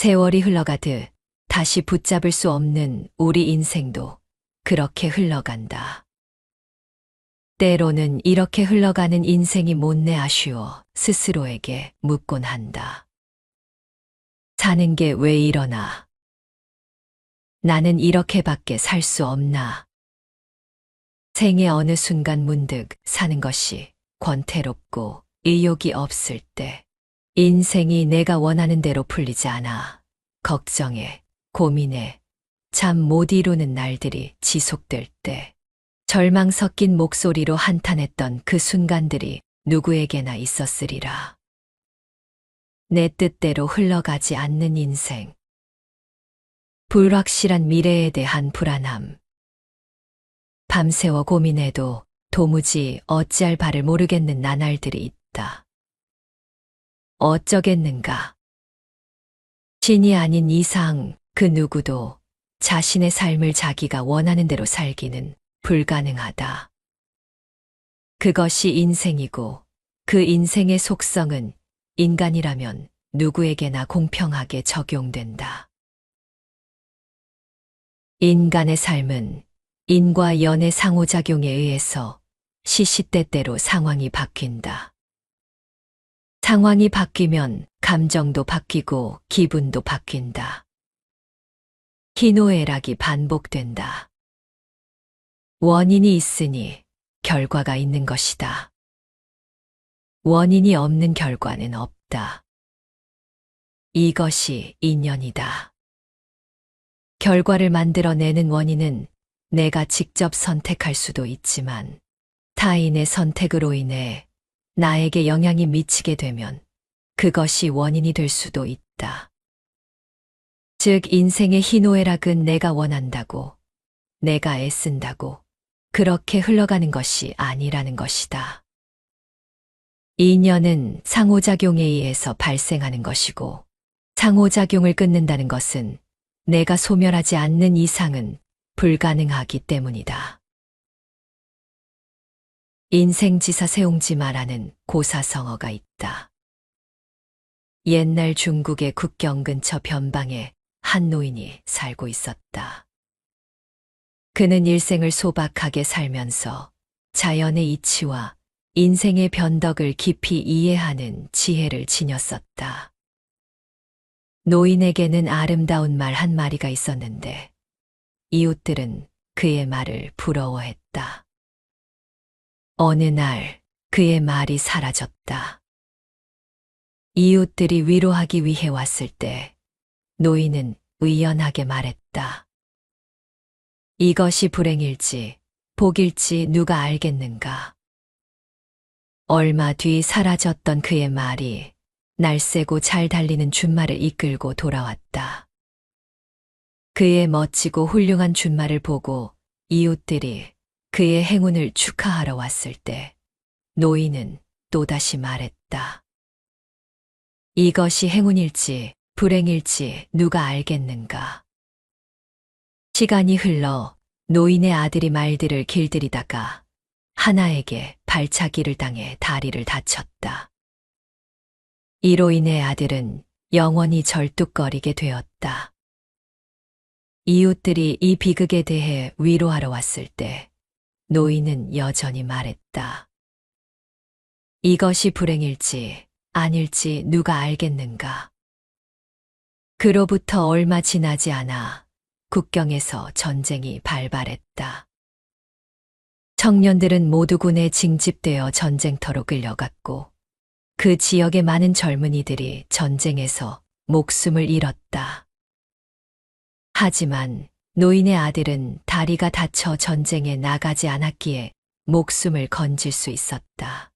세월이 흘러가듯 다시 붙잡을 수 없는 우리 인생도 그렇게 흘러간다. 때로는 이렇게 흘러가는 인생이 못내 아쉬워 스스로에게 묻곤 한다. 사는 게 왜 이러나? 나는 이렇게밖에 살 수 없나? 생의 어느 순간 문득 사는 것이 권태롭고 의욕이 없을 때, 인생이 내가 원하는 대로 풀리지 않아 걱정해, 고민해, 잠 못 이루는 날들이 지속될 때, 절망 섞인 목소리로 한탄했던 그 순간들이 누구에게나 있었으리라. 내 뜻대로 흘러가지 않는 인생. 불확실한 미래에 대한 불안함. 밤새워 고민해도 도무지 어찌할 바를 모르겠는 나날들이 있다. 어쩌겠는가. 신이 아닌 이상 그 누구도 자신의 삶을 자기가 원하는 대로 살기는 불가능하다. 그것이 인생이고 그 인생의 속성은 인간이라면 누구에게나 공평하게 적용된다. 인간의 삶은 인과 연의 상호작용에 의해서 시시때때로 상황이 바뀐다. 상황이 바뀌면 감정도 바뀌고 기분도 바뀐다. 희노애락이 반복된다. 원인이 있으니 결과가 있는 것이다. 원인이 없는 결과는 없다. 이것이 인연이다. 결과를 만들어내는 원인은 내가 직접 선택할 수도 있지만 타인의 선택으로 인해 나에게 영향이 미치게 되면 그것이 원인이 될 수도 있다. 즉 인생의 희노애락은 내가 원한다고, 내가 애쓴다고 그렇게 흘러가는 것이 아니라는 것이다. 인연은 상호작용에 의해서 발생하는 것이고 상호작용을 끊는다는 것은 내가 소멸하지 않는 이상은 불가능하기 때문이다. 인생지사 세옹지마라는 고사성어가 있다. 옛날 중국의 국경 근처 변방에 한 노인이 살고 있었다. 그는 일생을 소박하게 살면서 자연의 이치와 인생의 변덕을 깊이 이해하는 지혜를 지녔었다. 노인에게는 아름다운 말 한 마리가 있었는데 이웃들은 그의 말을 부러워했다. 어느 날 그의 말이 사라졌다. 이웃들이 위로하기 위해 왔을 때 노인은 의연하게 말했다. 이것이 불행일지 복일지 누가 알겠는가. 얼마 뒤 사라졌던 그의 말이 날쌔고 잘 달리는 준말을 이끌고 돌아왔다. 그의 멋지고 훌륭한 준말을 보고 이웃들이 그의 행운을 축하하러 왔을 때 노인은 또다시 말했다. 이것이 행운일지 불행일지 누가 알겠는가. 시간이 흘러 노인의 아들이 말들을 길들이다가 하나에게 발차기를 당해 다리를 다쳤다. 이로 인해 아들은 영원히 절뚝거리게 되었다. 이웃들이 이 비극에 대해 위로하러 왔을 때 노인은 여전히 말했다. 이것이 불행일지 아닐지 누가 알겠는가. 그로부터 얼마 지나지 않아 국경에서 전쟁이 발발했다. 청년들은 모두 군에 징집되어 전쟁터로 끌려갔고 그 지역의 많은 젊은이들이 전쟁에서 목숨을 잃었다. 하지만 노인의 아들은 다리가 다쳐 전쟁에 나가지 않았기에 목숨을 건질 수 있었다.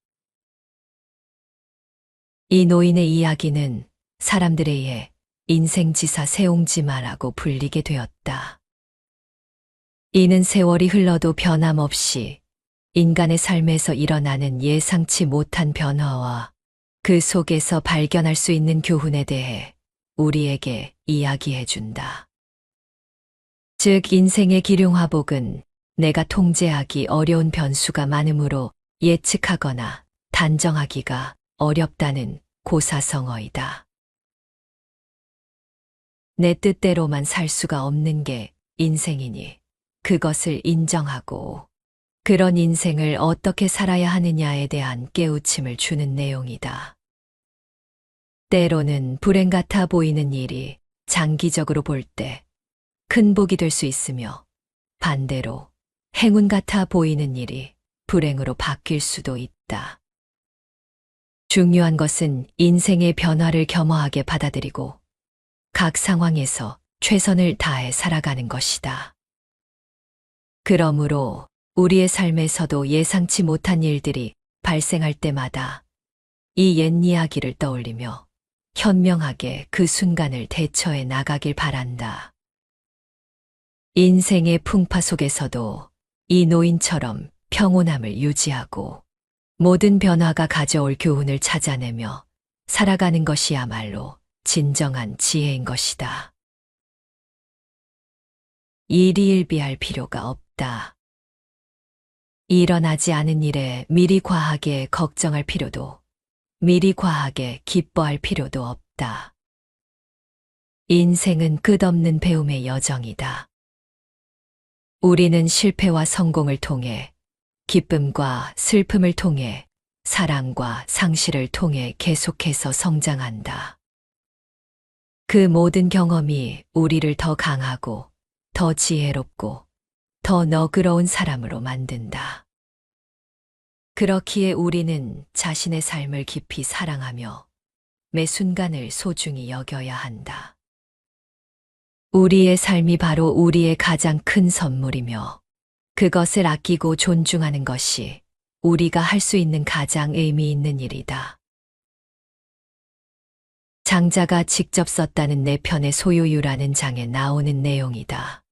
이 노인의 이야기는 사람들에 의해 인생지사 세옹지마라고 불리게 되었다. 이는 세월이 흘러도 변함없이 인간의 삶에서 일어나는 예상치 못한 변화와 그 속에서 발견할 수 있는 교훈에 대해 우리에게 이야기해준다. 즉 인생의 기륭화복은 내가 통제하기 어려운 변수가 많으므로 예측하거나 단정하기가 어렵다는 고사성어이다. 내 뜻대로만 살 수가 없는 게 인생이니 그것을 인정하고 그런 인생을 어떻게 살아야 하느냐에 대한 깨우침을 주는 내용이다. 때로는 불행 같아 보이는 일이 장기적으로 볼 때 큰 복이 될 수 있으며 반대로 행운 같아 보이는 일이 불행으로 바뀔 수도 있다. 중요한 것은 인생의 변화를 겸허하게 받아들이고 각 상황에서 최선을 다해 살아가는 것이다. 그러므로 우리의 삶에서도 예상치 못한 일들이 발생할 때마다 이 옛 이야기를 떠올리며 현명하게 그 순간을 대처해 나가길 바란다. 인생의 풍파 속에서도 이 노인처럼 평온함을 유지하고 모든 변화가 가져올 교훈을 찾아내며 살아가는 것이야말로 진정한 지혜인 것이다. 일희일비할 필요가 없다. 일어나지 않은 일에 미리 과하게 걱정할 필요도 미리 과하게 기뻐할 필요도 없다. 인생은 끝없는 배움의 여정이다. 우리는 실패와 성공을 통해 기쁨과 슬픔을 통해 사랑과 상실을 통해 계속해서 성장한다. 그 모든 경험이 우리를 더 강하고 더 지혜롭고 더 너그러운 사람으로 만든다. 그렇기에 우리는 자신의 삶을 깊이 사랑하며 매 순간을 소중히 여겨야 한다. 우리의 삶이 바로 우리의 가장 큰 선물이며 그것을 아끼고 존중하는 것이 우리가 할 수 있는 가장 의미 있는 일이다. 장자가 직접 썼다는 네 편의 소유유라는 장에 나오는 내용이다.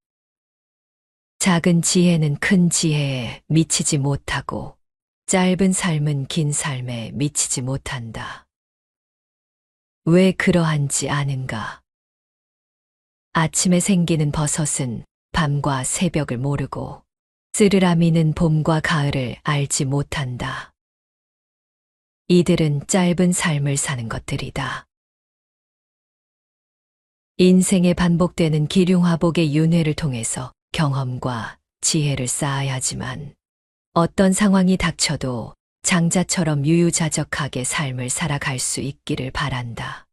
작은 지혜는 큰 지혜에 미치지 못하고 짧은 삶은 긴 삶에 미치지 못한다. 왜 그러한지 아는가? 아침에 생기는 버섯은 밤과 새벽을 모르고 쓰르라미는 봄과 가을을 알지 못한다. 이들은 짧은 삶을 사는 것들이다. 인생에 반복되는 기륭화복의 윤회를 통해서 경험과 지혜를 쌓아야 하지만 어떤 상황이 닥쳐도 장자처럼 유유자적하게 삶을 살아갈 수 있기를 바란다.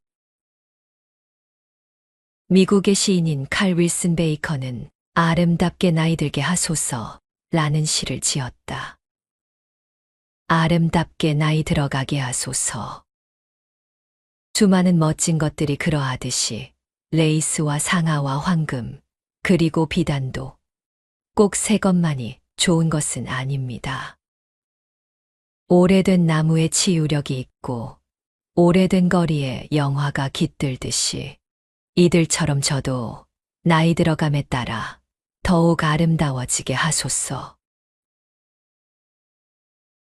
미국의 시인인 칼 윌슨 베이커는 아름답게 나이 들게 하소서 라는 시를 지었다. 아름답게 나이 들어가게 하소서. 수많은 멋진 것들이 그러하듯이 레이스와 상아와 황금 그리고 비단도 꼭 새 것만이 좋은 것은 아닙니다. 오래된 나무에 치유력이 있고 오래된 거리에 영화가 깃들듯이 이들처럼 저도 나이 들어감에 따라 더욱 아름다워지게 하소서.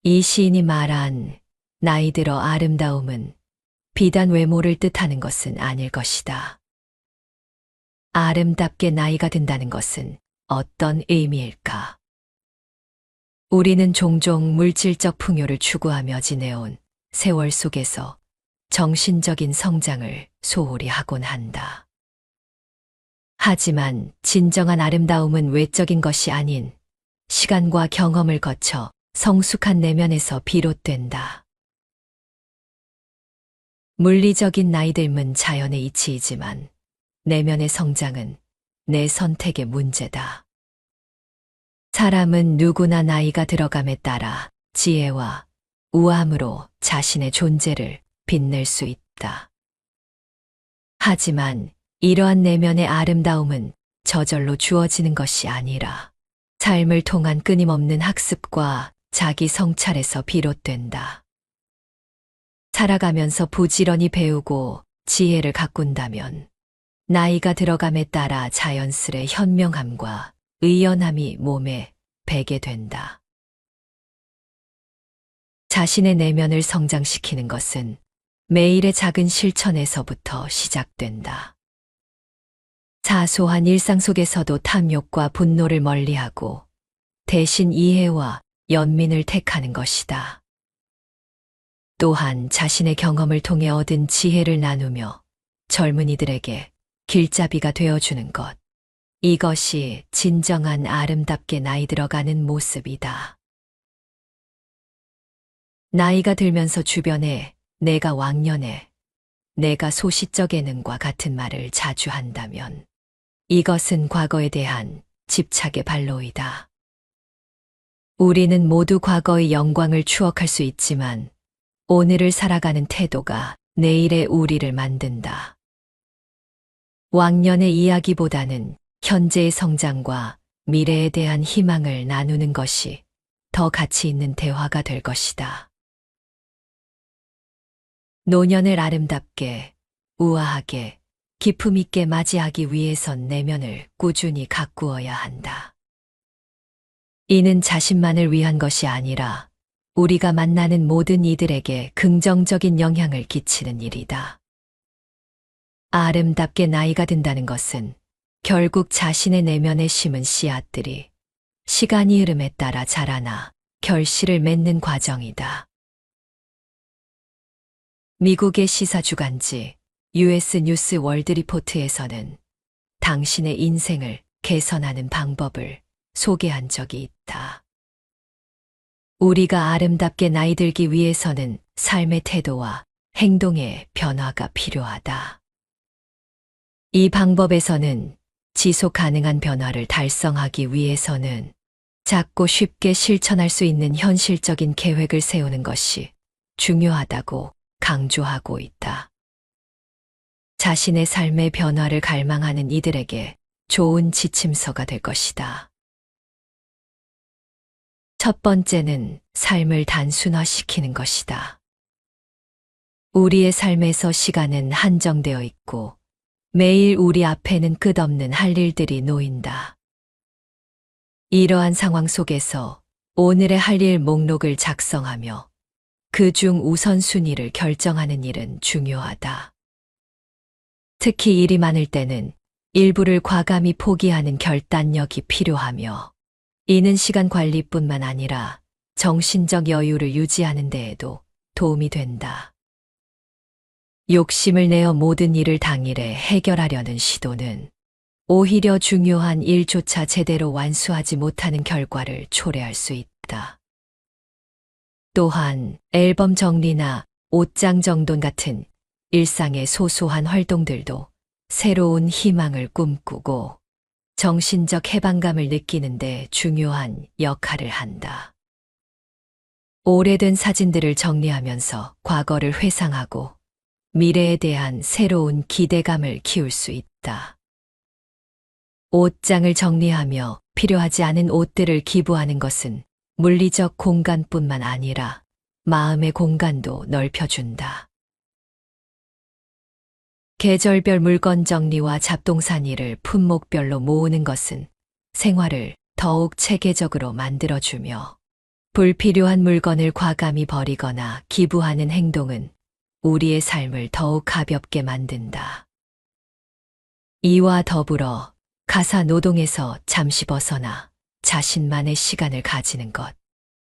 이 시인이 말한 나이 들어 아름다움은 비단 외모를 뜻하는 것은 아닐 것이다. 아름답게 나이가 든다는 것은 어떤 의미일까? 우리는 종종 물질적 풍요를 추구하며 지내온 세월 속에서 정신적인 성장을 소홀히 하곤 한다. 하지만 진정한 아름다움은 외적인 것이 아닌 시간과 경험을 거쳐 성숙한 내면에서 비롯된다. 물리적인 나이듦은 자연의 이치이지만 내면의 성장은 내 선택의 문제다. 사람은 누구나 나이가 들어감에 따라 지혜와 우함으로 자신의 존재를 빛낼 수 있다. 하지만 이러한 내면의 아름다움은 저절로 주어지는 것이 아니라 삶을 통한 끊임없는 학습과 자기 성찰에서 비롯된다. 살아가면서 부지런히 배우고 지혜를 가꾼다면 나이가 들어감에 따라 자연스레 현명함과 의연함이 몸에 배게 된다. 자신의 내면을 성장시키는 것은 매일의 작은 실천에서부터 시작된다. 사소한 일상 속에서도 탐욕과 분노를 멀리하고 대신 이해와 연민을 택하는 것이다. 또한 자신의 경험을 통해 얻은 지혜를 나누며 젊은이들에게 길잡이가 되어주는 것. 이것이 진정한 아름답게 나이 들어가는 모습이다. 나이가 들면서 주변에 내가 왕년에, 내가 소시적에는과 같은 말을 자주 한다면 이것은 과거에 대한 집착의 발로이다. 우리는 모두 과거의 영광을 추억할 수 있지만 오늘을 살아가는 태도가 내일의 우리를 만든다. 왕년의 이야기보다는 현재의 성장과 미래에 대한 희망을 나누는 것이 더 가치 있는 대화가 될 것이다. 노년을 아름답게, 우아하게, 기품 있게 맞이하기 위해선 내면을 꾸준히 가꾸어야 한다. 이는 자신만을 위한 것이 아니라 우리가 만나는 모든 이들에게 긍정적인 영향을 끼치는 일이다. 아름답게 나이가 든다는 것은 결국 자신의 내면에 심은 씨앗들이 시간이 흐름에 따라 자라나 결실을 맺는 과정이다. 미국의 시사주간지 US 뉴스 월드 리포트에서는 당신의 인생을 개선하는 방법을 소개한 적이 있다. 우리가 아름답게 나이 들기 위해서는 삶의 태도와 행동의 변화가 필요하다. 이 방법에서는 지속 가능한 변화를 달성하기 위해서는 작고 쉽게 실천할 수 있는 현실적인 계획을 세우는 것이 중요하다고 강조하고 있다. 자신의 삶의 변화를 갈망하는 이들에게 좋은 지침서가 될 것이다. 첫 번째는 삶을 단순화시키는 것이다. 우리의 삶에서 시간은 한정되어 있고 매일 우리 앞에는 끝없는 할 일들이 놓인다. 이러한 상황 속에서 오늘의 할 일 목록을 작성하며 그중 우선순위를 결정하는 일은 중요하다. 특히 일이 많을 때는 일부를 과감히 포기하는 결단력이 필요하며 이는 시간 관리뿐만 아니라 정신적 여유를 유지하는 데에도 도움이 된다. 욕심을 내어 모든 일을 당일에 해결하려는 시도는 오히려 중요한 일조차 제대로 완수하지 못하는 결과를 초래할 수 있다. 또한 앨범 정리나 옷장 정돈 같은 일상의 소소한 활동들도 새로운 희망을 꿈꾸고 정신적 해방감을 느끼는 데 중요한 역할을 한다. 오래된 사진들을 정리하면서 과거를 회상하고 미래에 대한 새로운 기대감을 키울 수 있다. 옷장을 정리하며 필요하지 않은 옷들을 기부하는 것은 물리적 공간뿐만 아니라 마음의 공간도 넓혀준다. 계절별 물건 정리와 잡동사니를 품목별로 모으는 것은 생활을 더욱 체계적으로 만들어주며 불필요한 물건을 과감히 버리거나 기부하는 행동은 우리의 삶을 더욱 가볍게 만든다. 이와 더불어 가사 노동에서 잠시 벗어나 자신만의 시간을 가지는 것,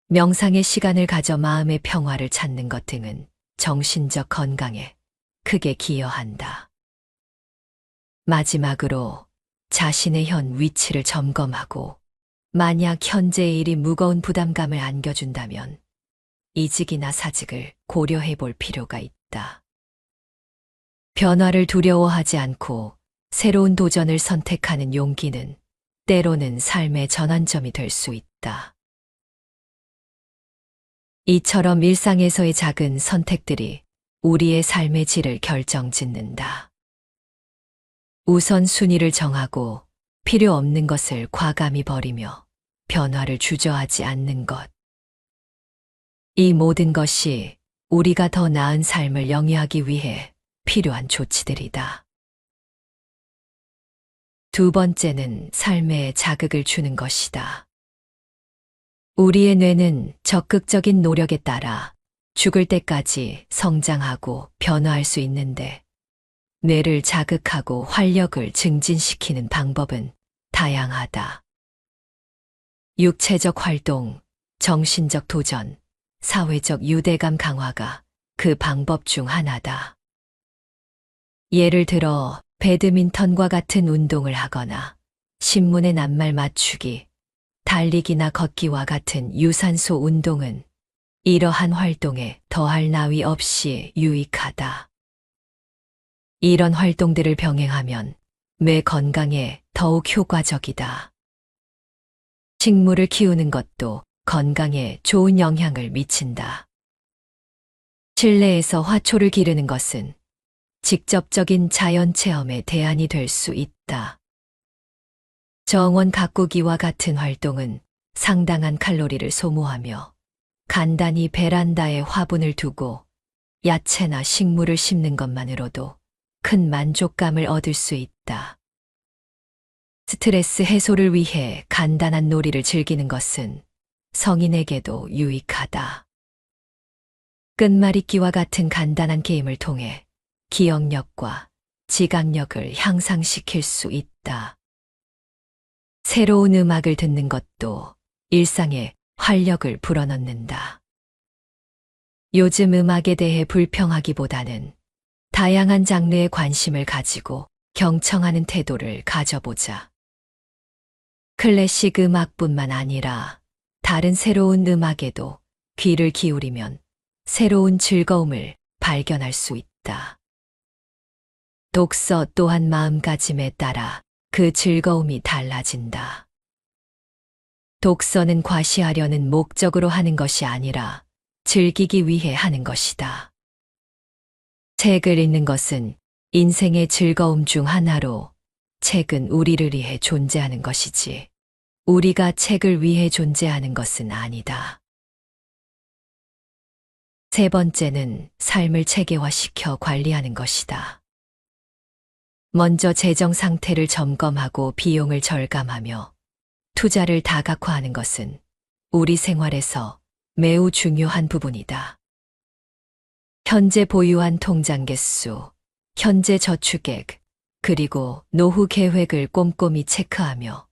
명상의 시간을 가져 마음의 평화를 찾는 것 등은 정신적 건강에 크게 기여한다. 마지막으로 자신의 현 위치를 점검하고 만약 현재의 일이 무거운 부담감을 안겨준다면 이직이나 사직을 고려해 볼 필요가 있다. 변화를 두려워하지 않고 새로운 도전을 선택하는 용기는 때로는 삶의 전환점이 될 수 있다. 이처럼 일상에서의 작은 선택들이 우리의 삶의 질을 결정짓는다. 우선순위를 정하고 필요 없는 것을 과감히 버리며 변화를 주저하지 않는 것. 이 모든 것이 우리가 더 나은 삶을 영위하기 위해 필요한 조치들이다. 두 번째는 삶에 자극을 주는 것이다. 우리의 뇌는 적극적인 노력에 따라 죽을 때까지 성장하고 변화할 수 있는데 뇌를 자극하고 활력을 증진시키는 방법은 다양하다. 육체적 활동, 정신적 도전, 사회적 유대감 강화가 그 방법 중 하나다. 예를 들어 배드민턴과 같은 운동을 하거나 신문의 낱말 맞추기, 달리기나 걷기와 같은 유산소 운동은 이러한 활동에 더할 나위 없이 유익하다. 이런 활동들을 병행하면 뇌 건강에 더욱 효과적이다. 식물을 키우는 것도 건강에 좋은 영향을 미친다. 실내에서 화초를 기르는 것은 직접적인 자연 체험의 대안이 될 수 있다. 정원 가꾸기와 같은 활동은 상당한 칼로리를 소모하며 간단히 베란다에 화분을 두고 야채나 식물을 심는 것만으로도 큰 만족감을 얻을 수 있다. 스트레스 해소를 위해 간단한 놀이를 즐기는 것은 성인에게도 유익하다. 끝말잇기와 같은 간단한 게임을 통해 기억력과 지각력을 향상시킬 수 있다. 새로운 음악을 듣는 것도 일상에 활력을 불어넣는다. 요즘 음악에 대해 불평하기보다는 다양한 장르에 관심을 가지고 경청하는 태도를 가져보자. 클래식 음악뿐만 아니라 다른 새로운 음악에도 귀를 기울이면 새로운 즐거움을 발견할 수 있다. 독서 또한 마음가짐에 따라 그 즐거움이 달라진다. 독서는 과시하려는 목적으로 하는 것이 아니라 즐기기 위해 하는 것이다. 책을 읽는 것은 인생의 즐거움 중 하나로 책은 우리를 위해 존재하는 것이지 우리가 책을 위해 존재하는 것은 아니다. 세 번째는 삶을 체계화시켜 관리하는 것이다. 먼저 재정 상태를 점검하고 비용을 절감하며 투자를 다각화하는 것은 우리 생활에서 매우 중요한 부분이다. 현재 보유한 통장 개수, 현재 저축액, 그리고 노후 계획을 꼼꼼히 체크하며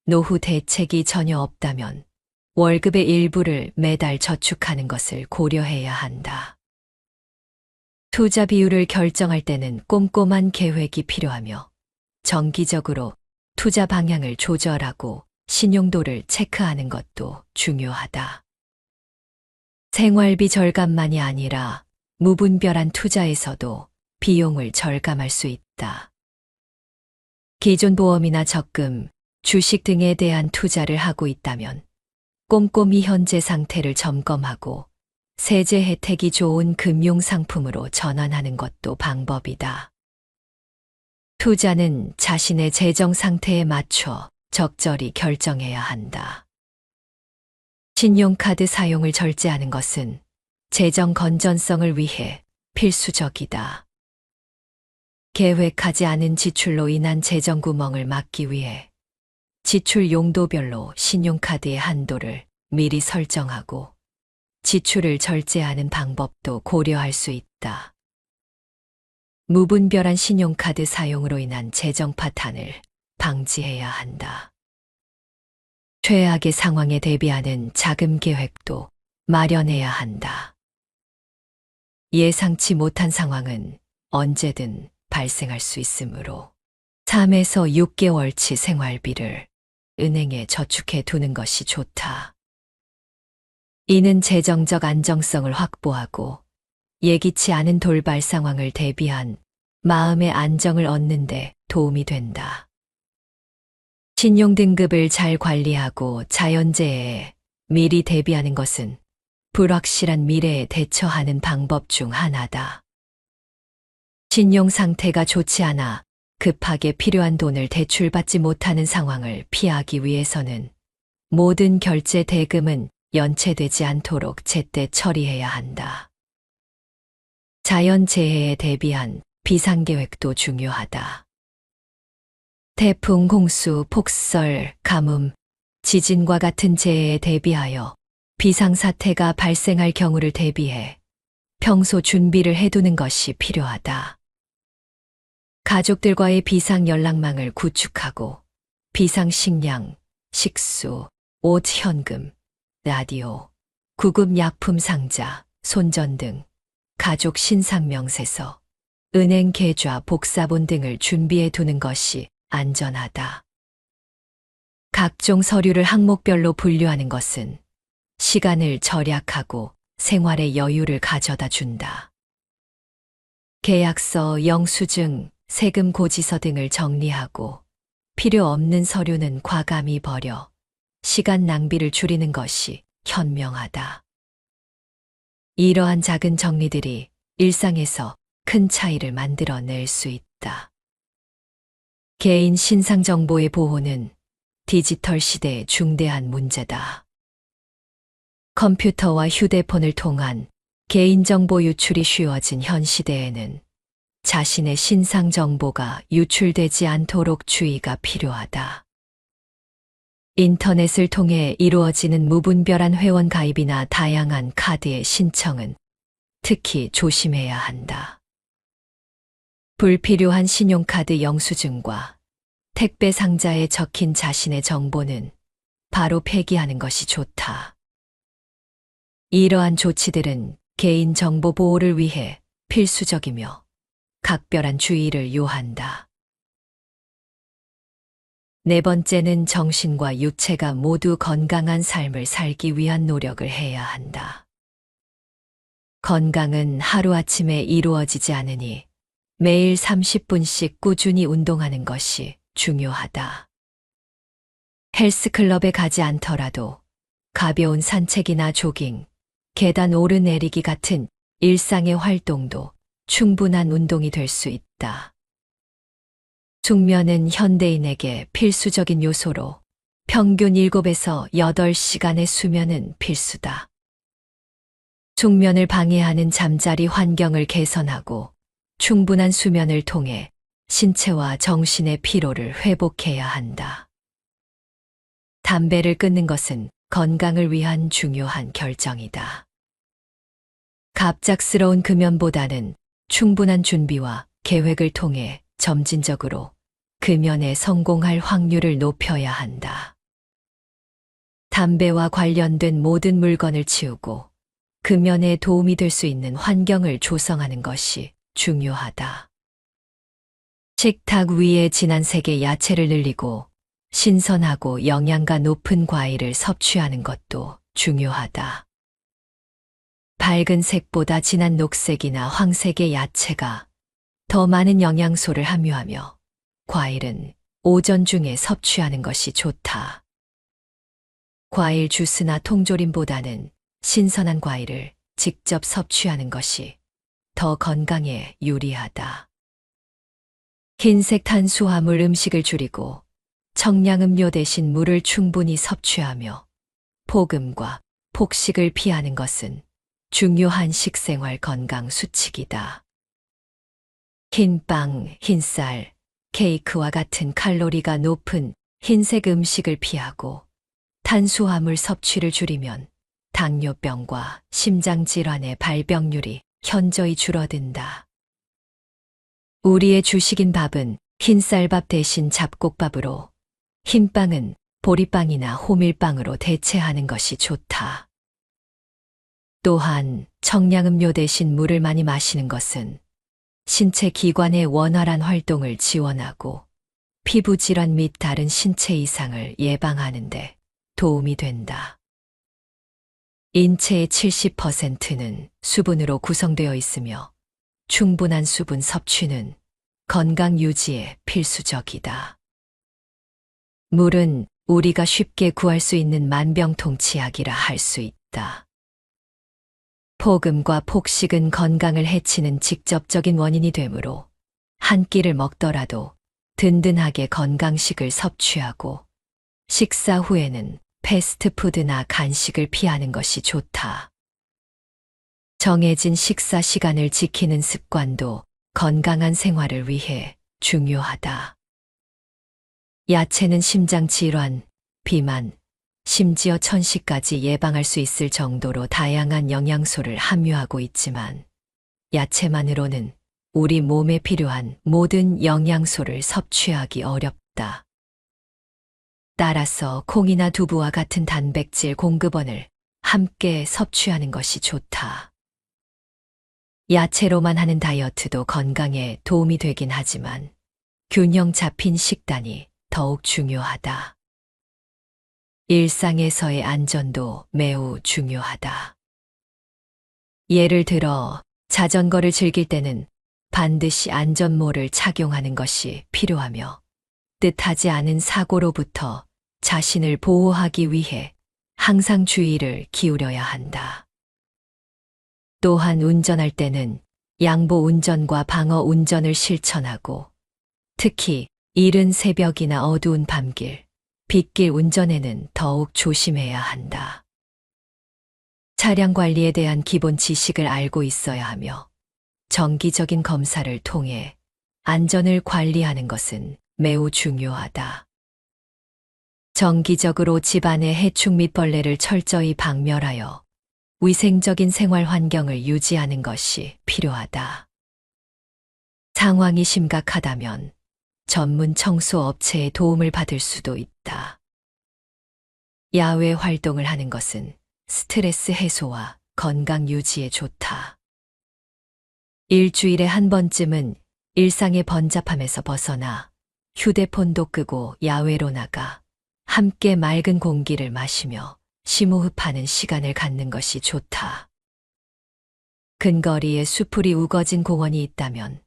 노후 대책이 전혀 없다면 월급의 일부를 매달 저축하는 것을 고려해야 한다. 투자 비율을 결정할 때는 꼼꼼한 계획이 필요하며 정기적으로 투자 방향을 조절하고 신용도를 체크하는 것도 중요하다. 생활비 절감만이 아니라 무분별한 투자에서도 비용을 절감할 수 있다. 기존 보험이나 적금, 주식 등에 대한 투자를 하고 있다면 꼼꼼히 현재 상태를 점검하고 세제 혜택이 좋은 금융상품으로 전환하는 것도 방법이다. 투자는 자신의 재정 상태에 맞춰 적절히 결정해야 한다. 신용카드 사용을 절제하는 것은 재정 건전성을 위해 필수적이다. 계획하지 않은 지출로 인한 재정 구멍을 막기 위해 지출 용도별로 신용카드의 한도를 미리 설정하고 지출을 절제하는 방법도 고려할 수 있다. 무분별한 신용카드 사용으로 인한 재정 파탄을 방지해야 한다. 최악의 상황에 대비하는 자금 계획도 마련해야 한다. 예상치 못한 상황은 언제든 발생할 수 있으므로 3에서 6개월치 생활비를 은행에 저축해 두는 것이 좋다. 이는 재정적 안정성을 확보하고 예기치 않은 돌발 상황을 대비한 마음의 안정을 얻는 데 도움이 된다. 신용 등급을 잘 관리하고 자연재해에 미리 대비하는 것은 불확실한 미래에 대처하는 방법 중 하나다. 신용 상태가 좋지 않아 급하게 필요한 돈을 대출받지 못하는 상황을 피하기 위해서는 모든 결제 대금은 연체되지 않도록 제때 처리해야 한다. 자연재해에 대비한 비상계획도 중요하다. 태풍, 홍수, 폭설, 가뭄, 지진과 같은 재해에 대비하여 비상사태가 발생할 경우를 대비해 평소 준비를 해두는 것이 필요하다. 가족들과의 비상 연락망을 구축하고 비상 식량, 식수, 옷, 현금, 라디오, 구급 약품 상자, 손전 등 가족 신상 명세서, 은행 계좌, 복사본 등을 준비해 두는 것이 안전하다. 각종 서류를 항목별로 분류하는 것은 시간을 절약하고 생활의 여유를 가져다 준다. 계약서, 영수증, 세금 고지서 등을 정리하고 필요 없는 서류는 과감히 버려 시간 낭비를 줄이는 것이 현명하다. 이러한 작은 정리들이 일상에서 큰 차이를 만들어낼 수 있다. 개인 신상 정보의 보호는 디지털 시대의 중대한 문제다. 컴퓨터와 휴대폰을 통한 개인정보 유출이 쉬워진 현 시대에는 자신의 신상 정보가 유출되지 않도록 주의가 필요하다. 인터넷을 통해 이루어지는 무분별한 회원 가입이나 다양한 카드의 신청은 특히 조심해야 한다. 불필요한 신용카드 영수증과 택배 상자에 적힌 자신의 정보는 바로 폐기하는 것이 좋다. 이러한 조치들은 개인 정보 보호를 위해 필수적이며 각별한 주의를 요한다. 네 번째는 정신과 육체가 모두 건강한 삶을 살기 위한 노력을 해야 한다. 건강은 하루아침에 이루어지지 않으니 매일 30분씩 꾸준히 운동하는 것이 중요하다. 헬스클럽에 가지 않더라도 가벼운 산책이나 조깅, 계단 오르내리기 같은 일상의 활동도 충분한 운동이 될 수 있다. 숙면은 현대인에게 필수적인 요소로 평균 7에서 8시간의 수면은 필수다. 숙면을 방해하는 잠자리 환경을 개선하고 충분한 수면을 통해 신체와 정신의 피로를 회복해야 한다. 담배를 끊는 것은 건강을 위한 중요한 결정이다. 갑작스러운 금연보다는 충분한 준비와 계획을 통해 점진적으로 금연에 성공할 확률을 높여야 한다. 담배와 관련된 모든 물건을 치우고 금연에 도움이 될 수 있는 환경을 조성하는 것이 중요하다. 식탁 위에 진한 색의 야채를 늘리고 신선하고 영양가 높은 과일을 섭취하는 것도 중요하다. 밝은 색보다 진한 녹색이나 황색의 야채가 더 많은 영양소를 함유하며 과일은 오전 중에 섭취하는 것이 좋다. 과일 주스나 통조림보다는 신선한 과일을 직접 섭취하는 것이 더 건강에 유리하다. 흰색 탄수화물 음식을 줄이고 청량음료 대신 물을 충분히 섭취하며 폭음과 폭식을 피하는 것은 중요한 식생활 건강 수칙이다. 흰빵, 흰쌀, 케이크와 같은 칼로리가 높은 흰색 음식을 피하고 탄수화물 섭취를 줄이면 당뇨병과 심장질환의 발병률이 현저히 줄어든다. 우리의 주식인 밥은 흰쌀밥 대신 잡곡밥으로, 흰빵은 보리빵이나 호밀빵으로 대체하는 것이 좋다. 또한 청량음료 대신 물을 많이 마시는 것은 신체 기관의 원활한 활동을 지원하고 피부 질환 및 다른 신체 이상을 예방하는 데 도움이 된다. 인체의 70%는 수분으로 구성되어 있으며 충분한 수분 섭취는 건강 유지에 필수적이다. 물은 우리가 쉽게 구할 수 있는 만병통치약이라 할 수 있다. 폭음과 폭식은 건강을 해치는 직접적인 원인이 되므로 한 끼를 먹더라도 든든하게 건강식을 섭취하고 식사 후에는 패스트푸드나 간식을 피하는 것이 좋다. 정해진 식사 시간을 지키는 습관도 건강한 생활을 위해 중요하다. 야채는 심장 질환, 비만, 심지어 천식까지 예방할 수 있을 정도로 다양한 영양소를 함유하고 있지만 야채만으로는 우리 몸에 필요한 모든 영양소를 섭취하기 어렵다. 따라서 콩이나 두부와 같은 단백질 공급원을 함께 섭취하는 것이 좋다. 야채로만 하는 다이어트도 건강에 도움이 되긴 하지만 균형 잡힌 식단이 더욱 중요하다. 일상에서의 안전도 매우 중요하다. 예를 들어 자전거를 즐길 때는 반드시 안전모를 착용하는 것이 필요하며 뜻하지 않은 사고로부터 자신을 보호하기 위해 항상 주의를 기울여야 한다. 또한 운전할 때는 양보 운전과 방어 운전을 실천하고 특히 이른 새벽이나 어두운 밤길, 빗길 운전에는 더욱 조심해야 한다. 차량 관리에 대한 기본 지식을 알고 있어야 하며 정기적인 검사를 통해 안전을 관리하는 것은 매우 중요하다. 정기적으로 집안의 해충 및 벌레를 철저히 박멸하여 위생적인 생활 환경을 유지하는 것이 필요하다. 상황이 심각하다면 전문 청소 업체의 도움을 받을 수도 있다. 야외 활동을 하는 것은 스트레스 해소와 건강 유지에 좋다. 일주일에 한 번쯤은 일상의 번잡함에서 벗어나 휴대폰도 끄고 야외로 나가 함께 맑은 공기를 마시며 심호흡하는 시간을 갖는 것이 좋다. 근거리에 수풀이 우거진 공원이 있다면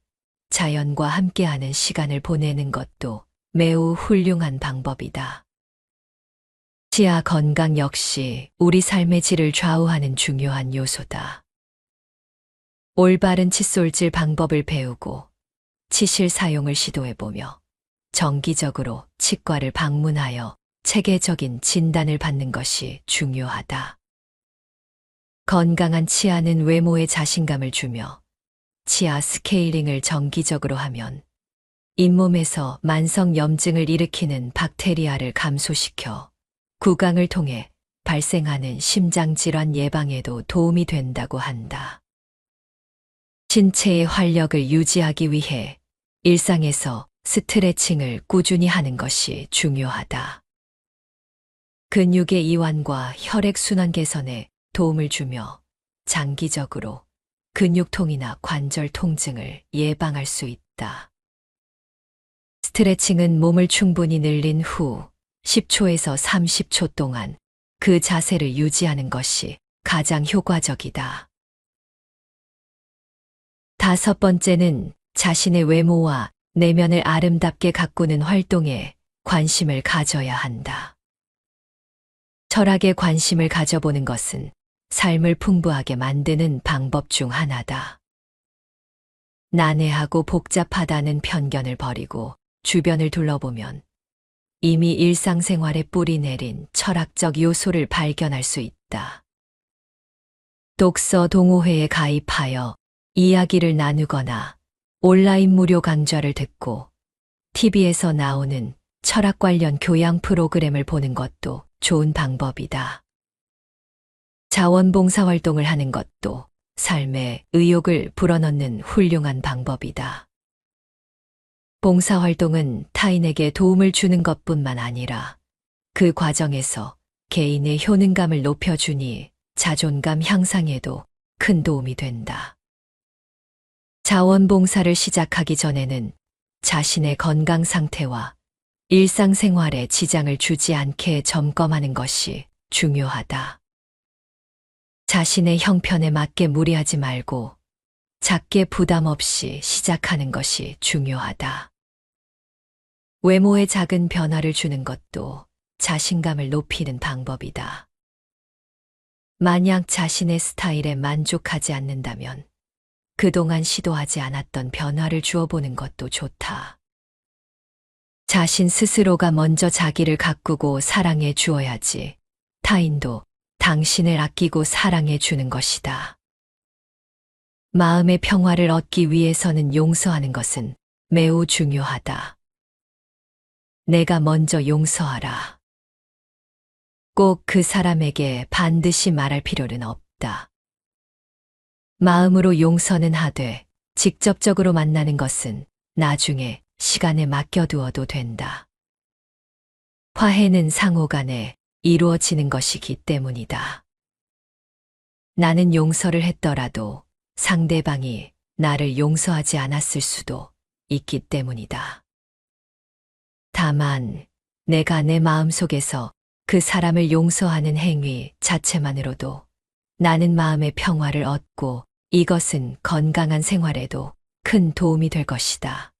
자연과 함께하는 시간을 보내는 것도 매우 훌륭한 방법이다. 치아 건강 역시 우리 삶의 질을 좌우하는 중요한 요소다. 올바른 칫솔질 방법을 배우고 치실 사용을 시도해보며 정기적으로 치과를 방문하여 체계적인 진단을 받는 것이 중요하다. 건강한 치아는 외모에 자신감을 주며 치아 스케일링을 정기적으로 하면 잇몸에서 만성 염증을 일으키는 박테리아를 감소시켜 구강을 통해 발생하는 심장질환 예방에도 도움이 된다고 한다. 신체의 활력을 유지하기 위해 일상에서 스트레칭을 꾸준히 하는 것이 중요하다. 근육의 이완과 혈액순환 개선에 도움을 주며 장기적으로 근육통이나 관절 통증을 예방할 수 있다. 스트레칭은 몸을 충분히 늘린 후 10초에서 30초 동안 그 자세를 유지하는 것이 가장 효과적이다. 다섯 번째는 자신의 외모와 내면을 아름답게 가꾸는 활동에 관심을 가져야 한다. 철학에 관심을 가져보는 것은 삶을 풍부하게 만드는 방법 중 하나다. 난해하고 복잡하다는 편견을 버리고 주변을 둘러보면 이미 일상생활에 뿌리 내린 철학적 요소를 발견할 수 있다. 독서 동호회에 가입하여 이야기를 나누거나 온라인 무료 강좌를 듣고 TV에서 나오는 철학 관련 교양 프로그램을 보는 것도 좋은 방법이다. 자원봉사 활동을 하는 것도 삶에 의욕을 불어넣는 훌륭한 방법이다. 봉사활동은 타인에게 도움을 주는 것뿐만 아니라 그 과정에서 개인의 효능감을 높여주니 자존감 향상에도 큰 도움이 된다. 자원봉사를 시작하기 전에는 자신의 건강 상태와 일상생활에 지장을 주지 않게 점검하는 것이 중요하다. 자신의 형편에 맞게 무리하지 말고 작게 부담 없이 시작하는 것이 중요하다. 외모에 작은 변화를 주는 것도 자신감을 높이는 방법이다. 만약 자신의 스타일에 만족하지 않는다면 그동안 시도하지 않았던 변화를 주어보는 것도 좋다. 자신 스스로가 먼저 자기를 가꾸고 사랑해 주어야지 타인도 당신을 아끼고 사랑해 주는 것이다. 마음의 평화를 얻기 위해서는 용서하는 것은 매우 중요하다. 내가 먼저 용서하라. 꼭 그 사람에게 반드시 말할 필요는 없다. 마음으로 용서는 하되 직접적으로 만나는 것은 나중에 시간에 맡겨두어도 된다. 화해는 상호간에 이루어지는 것이기 때문이다. 나는 용서를 했더라도 상대방이 나를 용서하지 않았을 수도 있기 때문이다. 다만 내가 내 마음속에서 그 사람을 용서하는 행위 자체만으로도 나는 마음의 평화를 얻고 이것은 건강한 생활에도 큰 도움이 될 것이다.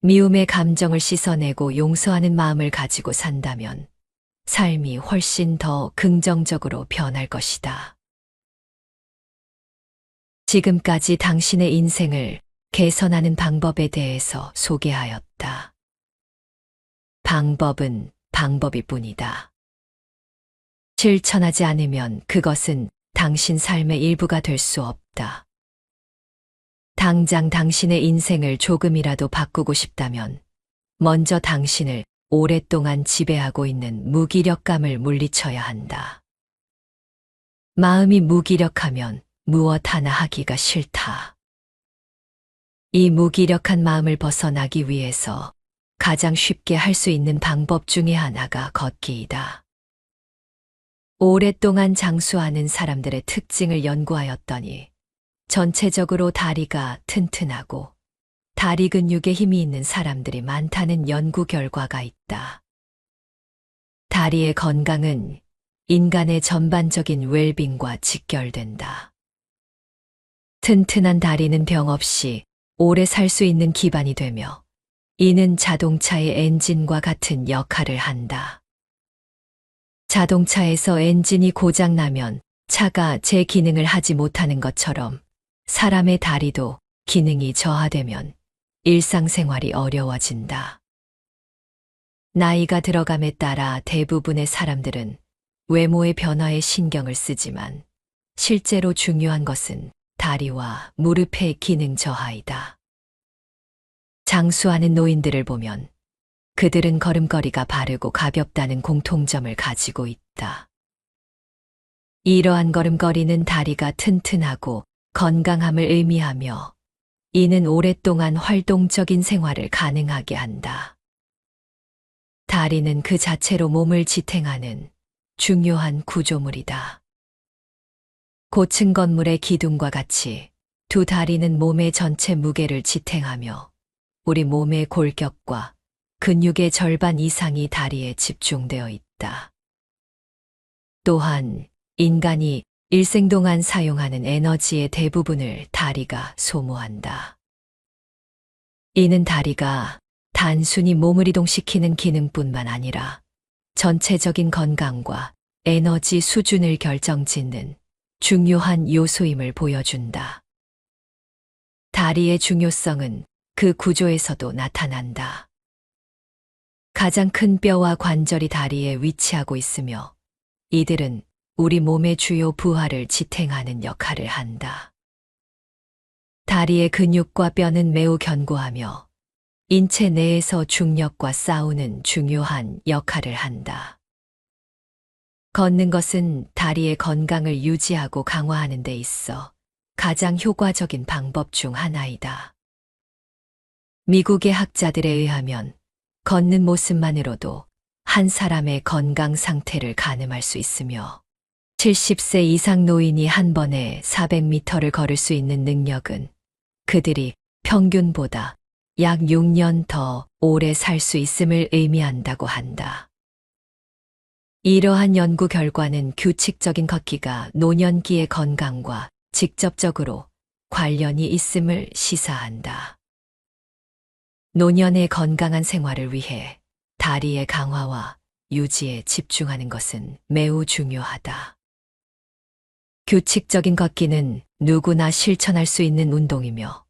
미움의 감정을 씻어내고 용서하는 마음을 가지고 산다면 삶이 훨씬 더 긍정적으로 변할 것이다. 지금까지 당신의 인생을 개선하는 방법에 대해서 소개하였다. 방법은 방법일 뿐이다. 실천하지 않으면 그것은 당신 삶의 일부가 될 수 없다. 당장 당신의 인생을 조금이라도 바꾸고 싶다면 먼저 당신을 오랫동안 지배하고 있는 무기력감을 물리쳐야 한다. 마음이 무기력하면 무엇 하나 하기가 싫다. 이 무기력한 마음을 벗어나기 위해서 가장 쉽게 할 수 있는 방법 중에 하나가 걷기이다. 오랫동안 장수하는 사람들의 특징을 연구하였더니 전체적으로 다리가 튼튼하고 다리 근육에 힘이 있는 사람들이 많다는 연구 결과가 있다. 다리의 건강은 인간의 전반적인 웰빙과 직결된다. 튼튼한 다리는 병 없이 오래 살 수 있는 기반이 되며 이는 자동차의 엔진과 같은 역할을 한다. 자동차에서 엔진이 고장나면 차가 제 기능을 하지 못하는 것처럼 사람의 다리도 기능이 저하되면 일상생활이 어려워진다. 나이가 들어감에 따라 대부분의 사람들은 외모의 변화에 신경을 쓰지만 실제로 중요한 것은 다리와 무릎의 기능 저하이다. 장수하는 노인들을 보면 그들은 걸음걸이가 바르고 가볍다는 공통점을 가지고 있다. 이러한 걸음걸이는 다리가 튼튼하고 건강함을 의미하며 이는 오랫동안 활동적인 생활을 가능하게 한다. 다리는 그 자체로 몸을 지탱하는 중요한 구조물이다. 고층 건물의 기둥과 같이 두 다리는 몸의 전체 무게를 지탱하며 우리 몸의 골격과 근육의 절반 이상이 다리에 집중되어 있다. 또한 인간이 일생 동안 사용하는 에너지의 대부분을 다리가 소모한다. 이는 다리가 단순히 몸을 이동시키는 기능뿐만 아니라 전체적인 건강과 에너지 수준을 결정짓는 중요한 요소임을 보여준다. 다리의 중요성은 그 구조에서도 나타난다. 가장 큰 뼈와 관절이 다리에 위치하고 있으며 이들은 우리 몸의 주요 부하를 지탱하는 역할을 한다. 다리의 근육과 뼈는 매우 견고하며 인체 내에서 중력과 싸우는 중요한 역할을 한다. 걷는 것은 다리의 건강을 유지하고 강화하는 데 있어 가장 효과적인 방법 중 하나이다. 미국의 학자들에 의하면 걷는 모습만으로도 한 사람의 건강 상태를 가늠할 수 있으며 70세 이상 노인이 한 번에 400m를 걸을 수 있는 능력은 그들이 평균보다 약 6년 더 오래 살 수 있음을 의미한다고 한다. 이러한 연구 결과는 규칙적인 걷기가 노년기의 건강과 직접적으로 관련이 있음을 시사한다. 노년의 건강한 생활을 위해 다리의 강화와 유지에 집중하는 것은 매우 중요하다. 규칙적인 걷기는 누구나 실천할 수 있는 운동이며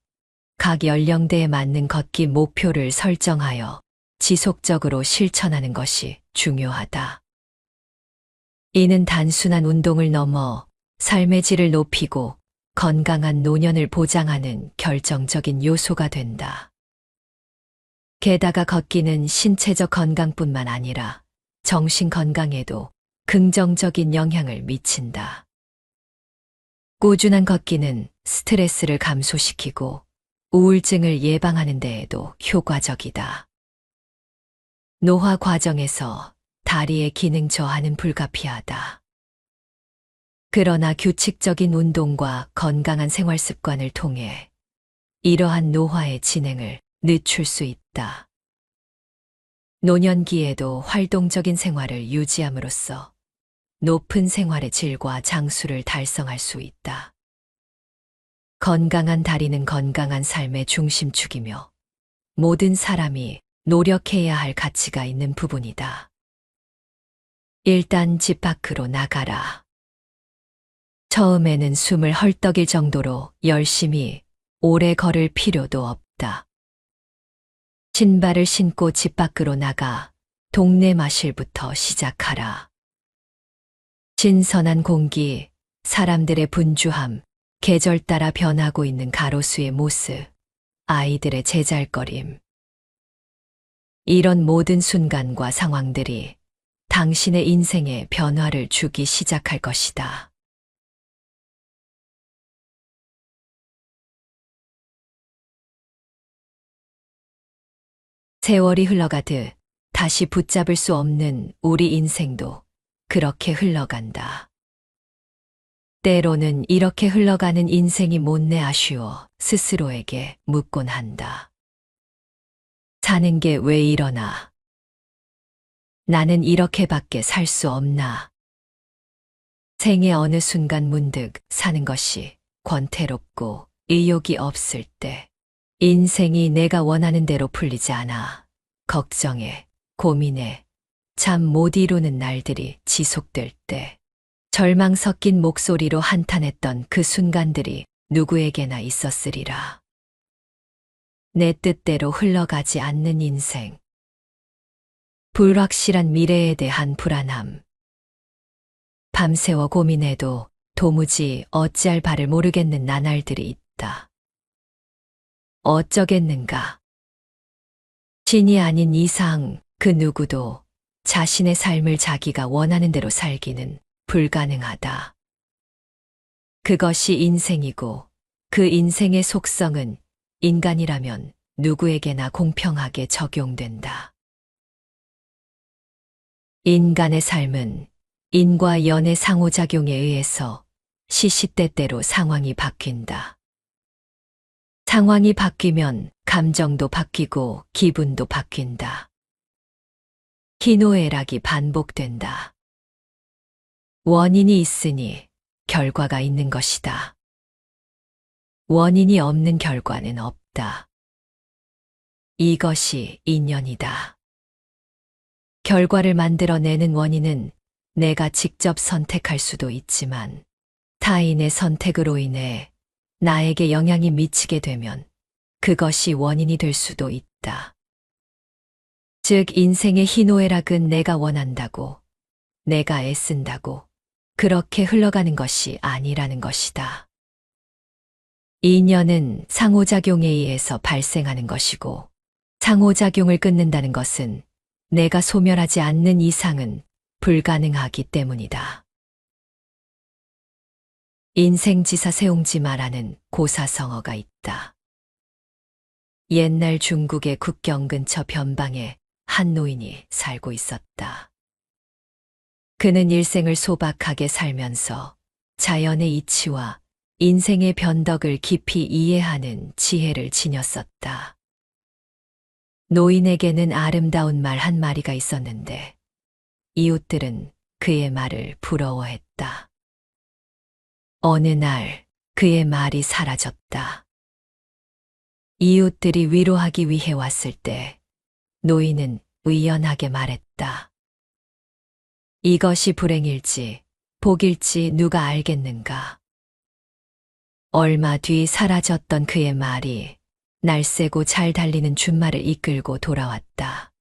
각 연령대에 맞는 걷기 목표를 설정하여 지속적으로 실천하는 것이 중요하다. 이는 단순한 운동을 넘어 삶의 질을 높이고 건강한 노년을 보장하는 결정적인 요소가 된다. 게다가 걷기는 신체적 건강뿐만 아니라 정신 건강에도 긍정적인 영향을 미친다. 꾸준한 걷기는 스트레스를 감소시키고 우울증을 예방하는 데에도 효과적이다. 노화 과정에서 다리의 기능 저하는 불가피하다. 그러나 규칙적인 운동과 건강한 생활 습관을 통해 이러한 노화의 진행을 늦출 수 있다. 노년기에도 활동적인 생활을 유지함으로써 높은 생활의 질과 장수를 달성할 수 있다. 건강한 다리는 건강한 삶의 중심축이며 모든 사람이 노력해야 할 가치가 있는 부분이다. 일단 집 밖으로 나가라. 처음에는 숨을 헐떡일 정도로 열심히 오래 걸을 필요도 없다. 신발을 신고 집 밖으로 나가 동네 마실부터 시작하라. 신선한 공기, 사람들의 분주함, 계절 따라 변하고 있는 가로수의 모습, 아이들의 제잘거림. 이런 모든 순간과 상황들이 당신의 인생에 변화를 주기 시작할 것이다. 세월이 흘러가듯 다시 붙잡을 수 없는 우리 인생도 그렇게 흘러간다. 때로는 이렇게 흘러가는 인생이 못내 아쉬워 스스로에게 묻곤 한다. 사는 게 왜 이러나? 나는 이렇게밖에 살 수 없나? 생의 어느 순간 문득 사는 것이 권태롭고 의욕이 없을 때, 인생이 내가 원하는 대로 풀리지 않아 걱정해, 고민해, 잠 못 이루는 날들이 지속될 때, 절망 섞인 목소리로 한탄했던 그 순간들이 누구에게나 있었으리라. 내 뜻대로 흘러가지 않는 인생. 불확실한 미래에 대한 불안함. 밤새워 고민해도 도무지 어찌할 바를 모르겠는 나날들이 있다. 어쩌겠는가. 신이 아닌 이상 그 누구도 자신의 삶을 자기가 원하는 대로 살기는 불가능하다. 그것이 인생이고 그 인생의 속성은 인간이라면 누구에게나 공평하게 적용된다. 인간의 삶은 인과 연의 상호작용에 의해서 시시때때로 상황이 바뀐다. 상황이 바뀌면 감정도 바뀌고 기분도 바뀐다. 희노애락이 반복된다. 원인이 있으니 결과가 있는 것이다. 원인이 없는 결과는 없다. 이것이 인연이다. 결과를 만들어내는 원인은 내가 직접 선택할 수도 있지만 타인의 선택으로 인해 나에게 영향이 미치게 되면 그것이 원인이 될 수도 있다. 즉 인생의 희노애락은 내가 원한다고, 내가 애쓴다고 그렇게 흘러가는 것이 아니라는 것이다. 인연은 상호작용에 의해서 발생하는 것이고 상호작용을 끊는다는 것은 내가 소멸하지 않는 이상은 불가능하기 때문이다. 인생지사 세옹지마라는 고사성어가 있다. 옛날 중국의 국경 근처 변방에 한 노인이 살고 있었다. 그는 일생을 소박하게 살면서 자연의 이치와 인생의 변덕을 깊이 이해하는 지혜를 지녔었다. 노인에게는 아름다운 말 한 마리가 있었는데 이웃들은 그의 말을 부러워했다. 어느 날 그의 말이 사라졌다. 이웃들이 위로하기 위해 왔을 때 노인은 의연하게 말했다. 이것이 불행일지 복일지 누가 알겠는가. 얼마 뒤 사라졌던 그의 말이 날쌔고 잘 달리는 준말을 이끌고 돌아왔다.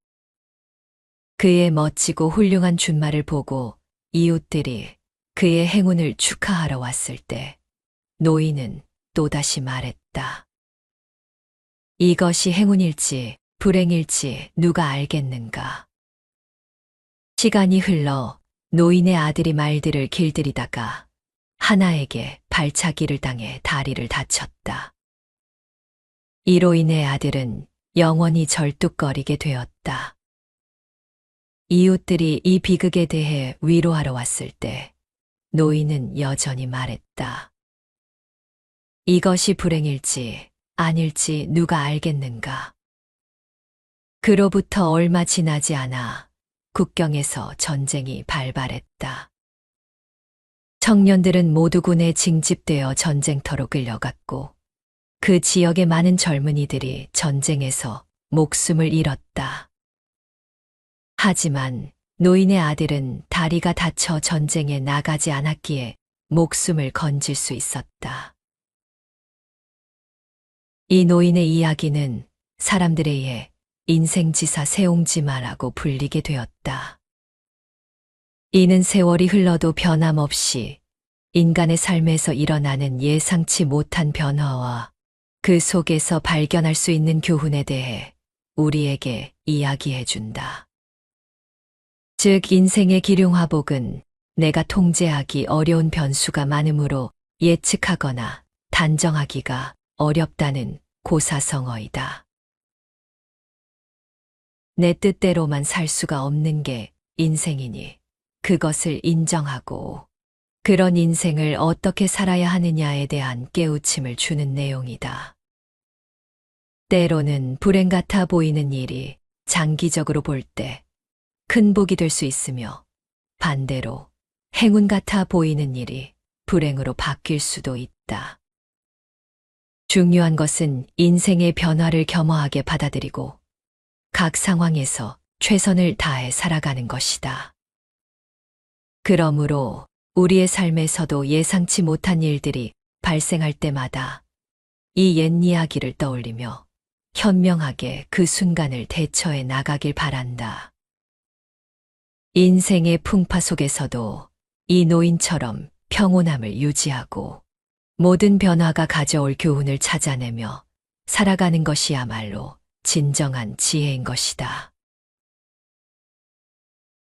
그의 멋지고 훌륭한 준말을 보고 이웃들이 그의 행운을 축하하러 왔을 때 노인은 또다시 말했다. 이것이 행운일지 불행일지 누가 알겠는가. 시간이 흘러 노인의 아들이 말들을 길들이다가 하나에게 발차기를 당해 다리를 다쳤다. 이로 인해 아들은 영원히 절뚝거리게 되었다. 이웃들이 이 비극에 대해 위로하러 왔을 때 노인은 여전히 말했다. 이것이 불행일지 아닐지 누가 알겠는가. 그로부터 얼마 지나지 않아 국경에서 전쟁이 발발했다. 청년들은 모두 군에 징집되어 전쟁터로 끌려갔고 그 지역의 많은 젊은이들이 전쟁에서 목숨을 잃었다. 하지만 노인의 아들은 다리가 다쳐 전쟁에 나가지 않았기에 목숨을 건질 수 있었다. 이 노인의 이야기는 사람들에 의해 인생지사 세옹지마라고 불리게 되었다. 이는 세월이 흘러도 변함없이 인간의 삶에서 일어나는 예상치 못한 변화와 그 속에서 발견할 수 있는 교훈에 대해 우리에게 이야기해준다. 즉, 인생의 기륭화복은 내가 통제하기 어려운 변수가 많으므로 예측하거나 단정하기가 어렵다는 고사성어이다. 내 뜻대로만 살 수가 없는 게 인생이니 그것을 인정하고 그런 인생을 어떻게 살아야 하느냐에 대한 깨우침을 주는 내용이다. 때로는 불행 같아 보이는 일이 장기적으로 볼 때 큰 복이 될 수 있으며 반대로 행운 같아 보이는 일이 불행으로 바뀔 수도 있다. 중요한 것은 인생의 변화를 겸허하게 받아들이고 각 상황에서 최선을 다해 살아가는 것이다. 그러므로 우리의 삶에서도 예상치 못한 일들이 발생할 때마다 이 옛 이야기를 떠올리며 현명하게 그 순간을 대처해 나가길 바란다. 인생의 풍파 속에서도 이 노인처럼 평온함을 유지하고 모든 변화가 가져올 교훈을 찾아내며 살아가는 것이야말로 진정한 지혜인 것이다.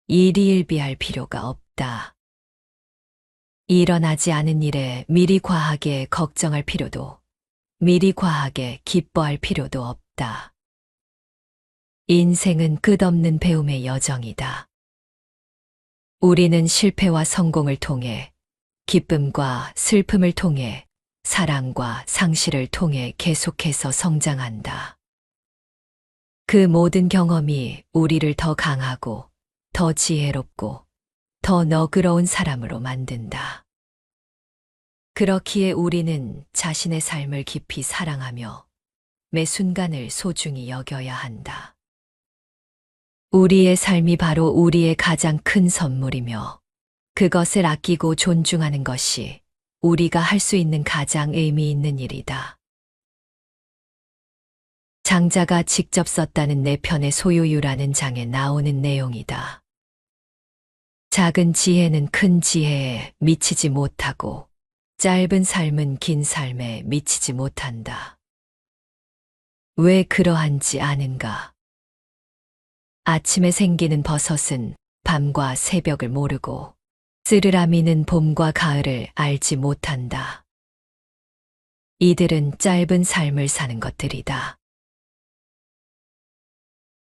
일희일비할 필요가 없다. 일어나지 않은 일에 미리 과하게 걱정할 필요도, 미리 과하게 기뻐할 필요도 없다. 인생은 끝없는 배움의 여정이다. 우리는 실패와 성공을 통해, 기쁨과 슬픔을 통해, 사랑과 상실을 통해 계속해서 성장한다. 그 모든 경험이 우리를 더 강하고, 더 지혜롭고, 더 너그러운 사람으로 만든다. 그렇기에 우리는 자신의 삶을 깊이 사랑하며 매 순간을 소중히 여겨야 한다. 우리의 삶이 바로 우리의 가장 큰 선물이며 그것을 아끼고 존중하는 것이 우리가 할 수 있는 가장 의미 있는 일이다. 장자가 직접 썼다는 네 편의 소유유라는 장에 나오는 내용이다. 작은 지혜는 큰 지혜에 미치지 못하고 짧은 삶은 긴 삶에 미치지 못한다. 왜 그러한지 아는가? 아침에 생기는 버섯은 밤과 새벽을 모르고 쓰르라미는 봄과 가을을 알지 못한다. 이들은 짧은 삶을 사는 것들이다.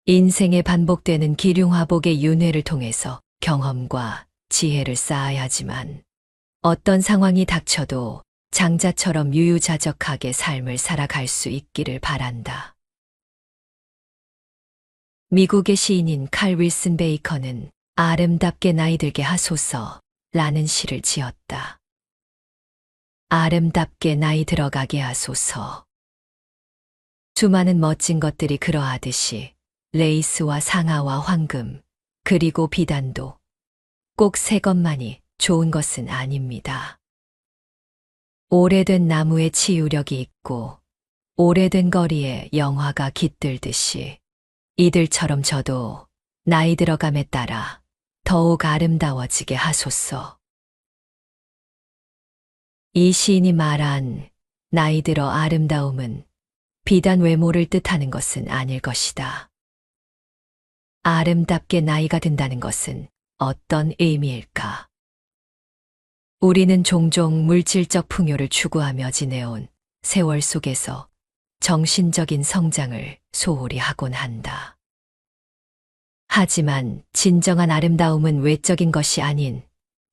인생에 반복되는 기륭화복의 윤회를 통해서 경험과 지혜를 쌓아야 하지만 어떤 상황이 닥쳐도 장자처럼 유유자적하게 삶을 살아갈 수 있기를 바란다. 미국의 시인인 칼 윌슨 베이커는 아름답게 나이 들게 하소서 라는 시를 지었다. 아름답게 나이 들어가게 하소서. 수많은 멋진 것들이 그러하듯이 레이스와 상아와 황금, 그리고 비단도 꼭 새 것만이 좋은 것은 아닙니다. 오래된 나무에 치유력이 있고 오래된 거리에 영화가 깃들듯이 이들처럼 저도 나이 들어감에 따라 더욱 아름다워지게 하소서. 이 시인이 말한 나이 들어 아름다움은 비단 외모를 뜻하는 것은 아닐 것이다. 아름답게 나이가 든다는 것은 어떤 의미일까? 우리는 종종 물질적 풍요를 추구하며 지내온 세월 속에서 정신적인 성장을 소홀히 하곤 한다. 하지만 진정한 아름다움은 외적인 것이 아닌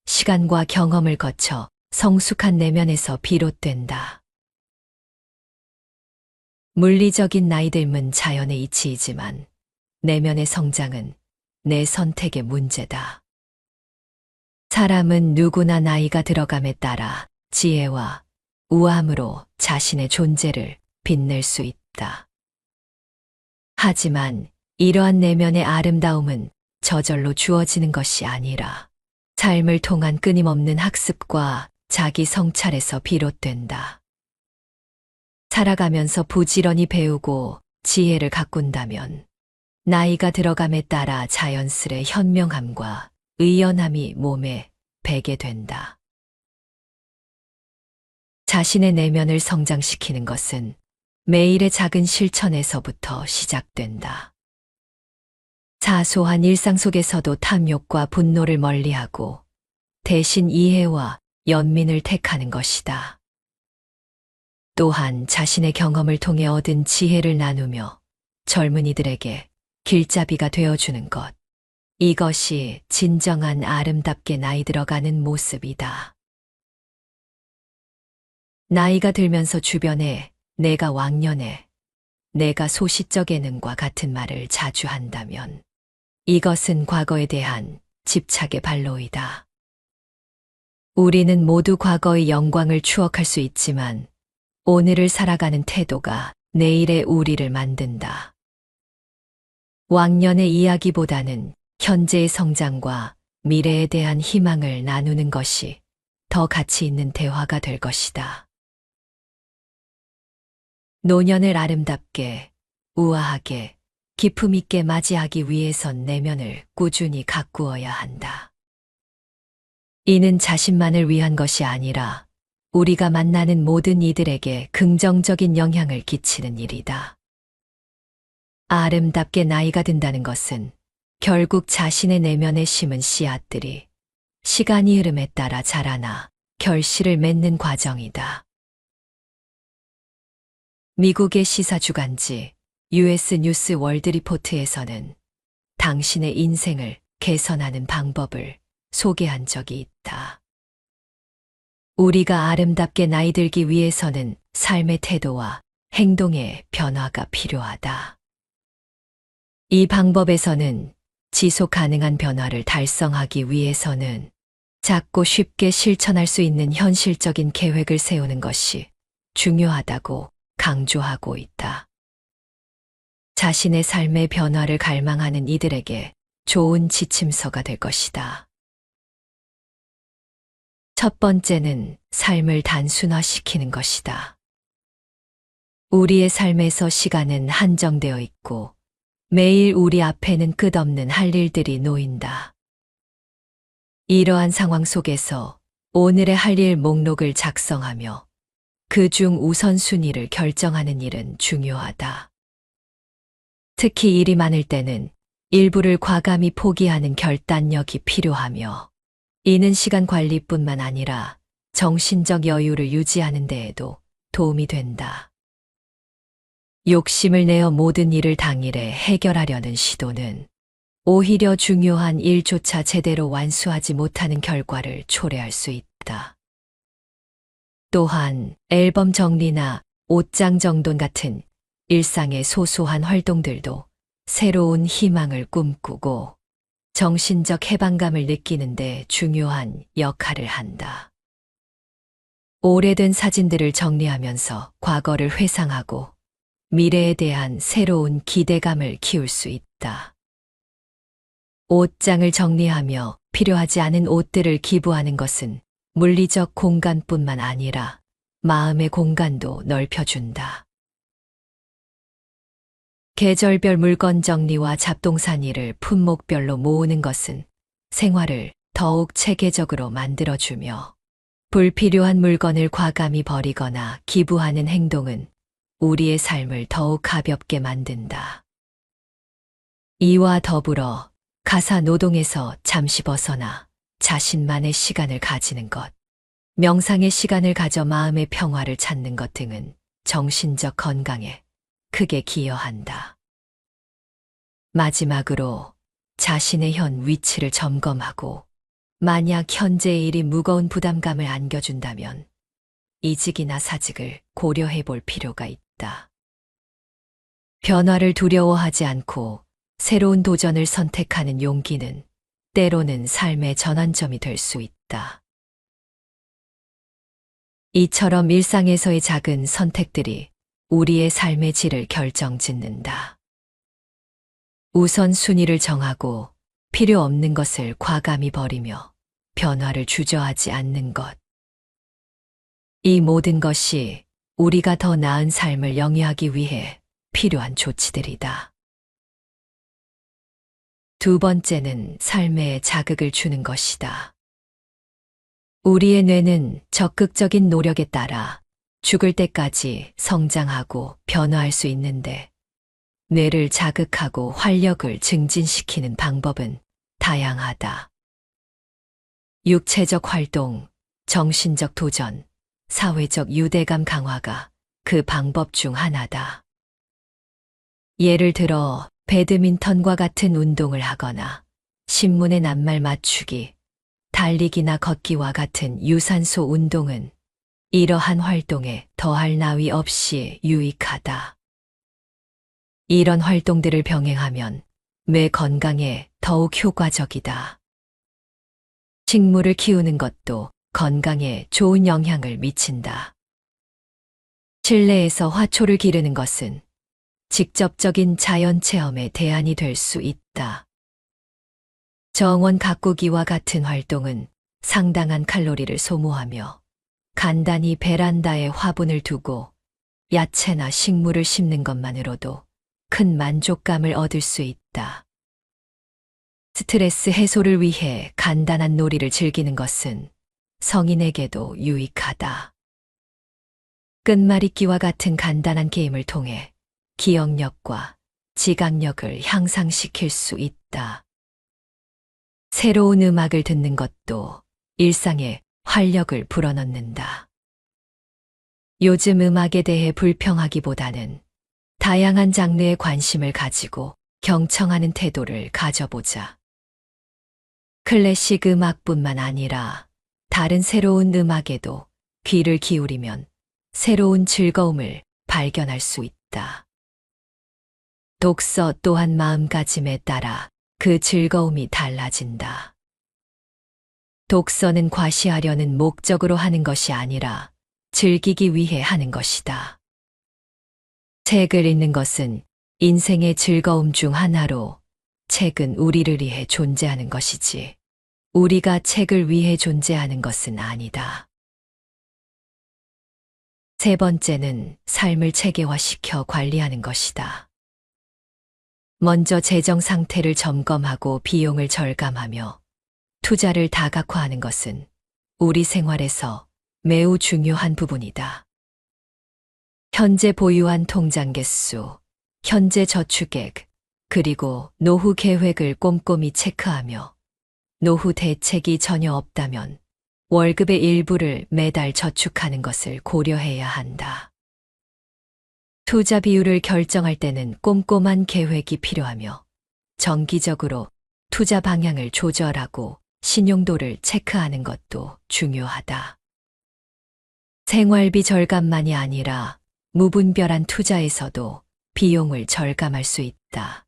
시간과 경험을 거쳐 성숙한 내면에서 비롯된다. 물리적인 나이듦은 자연의 이치이지만 내면의 성장은 내 선택의 문제다. 사람은 누구나 나이가 들어감에 따라 지혜와 우함으로 자신의 존재를 빛낼 수 있다. 하지만 이러한 내면의 아름다움은 저절로 주어지는 것이 아니라 삶을 통한 끊임없는 학습과 자기 성찰에서 비롯된다. 살아가면서 부지런히 배우고 지혜를 가꾼다면 나이가 들어감에 따라 자연스레 현명함과 의연함이 몸에 배게 된다. 자신의 내면을 성장시키는 것은 매일의 작은 실천에서부터 시작된다. 사소한 일상 속에서도 탐욕과 분노를 멀리하고 대신 이해와 연민을 택하는 것이다. 또한 자신의 경험을 통해 얻은 지혜를 나누며 젊은이들에게 길잡이가 되어주는 것. 이것이 진정한 아름답게 나이 들어가는 모습이다. 나이가 들면서 주변에 내가 왕년에, 내가 소시적에는과 같은 말을 자주 한다면 이것은 과거에 대한 집착의 발로이다. 우리는 모두 과거의 영광을 추억할 수 있지만 오늘을 살아가는 태도가 내일의 우리를 만든다. 왕년의 이야기보다는 현재의 성장과 미래에 대한 희망을 나누는 것이 더 가치 있는 대화가 될 것이다. 노년을 아름답게, 우아하게, 기품 있게 맞이하기 위해선 내면을 꾸준히 가꾸어야 한다. 이는 자신만을 위한 것이 아니라 우리가 만나는 모든 이들에게 긍정적인 영향을 끼치는 일이다. 아름답게 나이가 든다는 것은 결국 자신의 내면에 심은 씨앗들이 시간이 흐름에 따라 자라나 결실을 맺는 과정이다. 미국의 시사주간지 US 뉴스 월드 리포트에서는 당신의 인생을 개선하는 방법을 소개한 적이 있다. 우리가 아름답게 나이 들기 위해서는 삶의 태도와 행동의 변화가 필요하다. 이 방법에서는 지속 가능한 변화를 달성하기 위해서는 작고 쉽게 실천할 수 있는 현실적인 계획을 세우는 것이 중요하다고 강조하고 있다. 자신의 삶의 변화를 갈망하는 이들에게 좋은 지침서가 될 것이다. 첫 번째는 삶을 단순화시키는 것이다. 우리의 삶에서 시간은 한정되어 있고 매일 우리 앞에는 끝없는 할 일들이 놓인다. 이러한 상황 속에서 오늘의 할 일 목록을 작성하며 그중 우선순위를 결정하는 일은 중요하다. 특히 일이 많을 때는 일부를 과감히 포기하는 결단력이 필요하며 이는 시간 관리뿐만 아니라 정신적 여유를 유지하는 데에도 도움이 된다. 욕심을 내어 모든 일을 당일에 해결하려는 시도는 오히려 중요한 일조차 제대로 완수하지 못하는 결과를 초래할 수 있다. 또한 앨범 정리나 옷장 정돈 같은 일상의 소소한 활동들도 새로운 희망을 꿈꾸고 정신적 해방감을 느끼는데 중요한 역할을 한다. 오래된 사진들을 정리하면서 과거를 회상하고 미래에 대한 새로운 기대감을 키울 수 있다. 옷장을 정리하며 필요하지 않은 옷들을 기부하는 것은 물리적 공간뿐만 아니라 마음의 공간도 넓혀준다. 계절별 물건 정리와 잡동사니를 품목별로 모으는 것은 생활을 더욱 체계적으로 만들어주며 불필요한 물건을 과감히 버리거나 기부하는 행동은 우리의 삶을 더욱 가볍게 만든다. 이와 더불어 가사 노동에서 잠시 벗어나 자신만의 시간을 가지는 것, 명상의 시간을 가져 마음의 평화를 찾는 것 등은 정신적 건강에 크게 기여한다. 마지막으로 자신의 현 위치를 점검하고 만약 현재의 일이 무거운 부담감을 안겨준다면 이직이나 사직을 고려해 볼 필요가 있다. 변화를 두려워하지 않고 새로운 도전을 선택하는 용기는 때로는 삶의 전환점이 될 수 있다. 이처럼 일상에서의 작은 선택들이 우리의 삶의 질을 결정짓는다. 우선순위를 정하고 필요 없는 것을 과감히 버리며 변화를 주저하지 않는 것. 이 모든 것이 우리가 더 나은 삶을 영위하기 위해 필요한 조치들이다. 두 번째는 삶에 자극을 주는 것이다. 우리의 뇌는 적극적인 노력에 따라 죽을 때까지 성장하고 변화할 수 있는데, 뇌를 자극하고 활력을 증진시키는 방법은 다양하다. 육체적 활동, 정신적 도전, 사회적 유대감 강화가 그 방법 중 하나다. 예를 들어 배드민턴과 같은 운동을 하거나 신문의 낱말 맞추기, 달리기나 걷기와 같은 유산소 운동은 이러한 활동에 더할 나위 없이 유익하다. 이런 활동들을 병행하면 뇌 건강에 더욱 효과적이다. 식물을 키우는 것도 건강에 좋은 영향을 미친다. 실내에서 화초를 기르는 것은 직접적인 자연 체험의 대안이 될 수 있다. 정원 가꾸기와 같은 활동은 상당한 칼로리를 소모하며, 간단히 베란다에 화분을 두고 야채나 식물을 심는 것만으로도 큰 만족감을 얻을 수 있다. 스트레스 해소를 위해 간단한 놀이를 즐기는 것은 성인에게도 유익하다. 끝말잇기와 같은 간단한 게임을 통해 기억력과 지각력을 향상시킬 수 있다. 새로운 음악을 듣는 것도 일상에 활력을 불어넣는다. 요즘 음악에 대해 불평하기보다는 다양한 장르에 관심을 가지고 경청하는 태도를 가져보자. 클래식 음악뿐만 아니라 다른 새로운 음악에도 귀를 기울이면 새로운 즐거움을 발견할 수 있다. 독서 또한 마음가짐에 따라 그 즐거움이 달라진다. 독서는 과시하려는 목적으로 하는 것이 아니라 즐기기 위해 하는 것이다. 책을 읽는 것은 인생의 즐거움 중 하나로, 책은 우리를 위해 존재하는 것이지 우리가 책을 위해 존재하는 것은 아니다. 세 번째는 삶을 체계화시켜 관리하는 것이다. 먼저 재정 상태를 점검하고 비용을 절감하며 투자를 다각화하는 것은 우리 생활에서 매우 중요한 부분이다. 현재 보유한 통장 개수, 현재 저축액, 그리고 노후 계획을 꼼꼼히 체크하며 노후 대책이 전혀 없다면 월급의 일부를 매달 저축하는 것을 고려해야 한다. 투자 비율을 결정할 때는 꼼꼼한 계획이 필요하며, 정기적으로 투자 방향을 조절하고 신용도를 체크하는 것도 중요하다. 생활비 절감만이 아니라 무분별한 투자에서도 비용을 절감할 수 있다.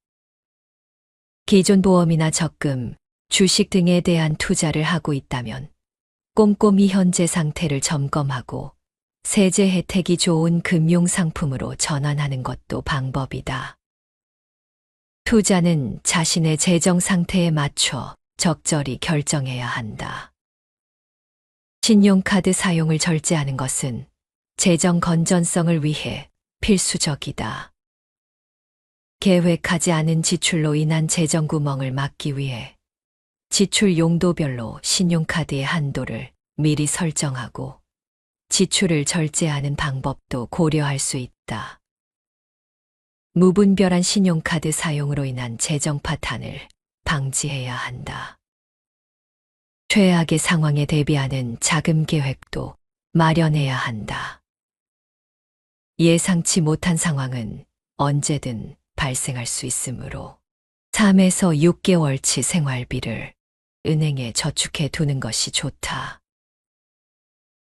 기존 보험이나 적금, 주식 등에 대한 투자를 하고 있다면 꼼꼼히 현재 상태를 점검하고 세제 혜택이 좋은 금융 상품으로 전환하는 것도 방법이다. 투자는 자신의 재정 상태에 맞춰 적절히 결정해야 한다. 신용카드 사용을 절제하는 것은 재정 건전성을 위해 필수적이다. 계획하지 않은 지출로 인한 재정 구멍을 막기 위해 지출 용도별로 신용카드의 한도를 미리 설정하고 지출을 절제하는 방법도 고려할 수 있다. 무분별한 신용카드 사용으로 인한 재정 파탄을 방지해야 한다. 최악의 상황에 대비하는 자금 계획도 마련해야 한다. 예상치 못한 상황은 언제든 발생할 수 있으므로 3에서 6개월치 생활비를 은행에 저축해 두는 것이 좋다.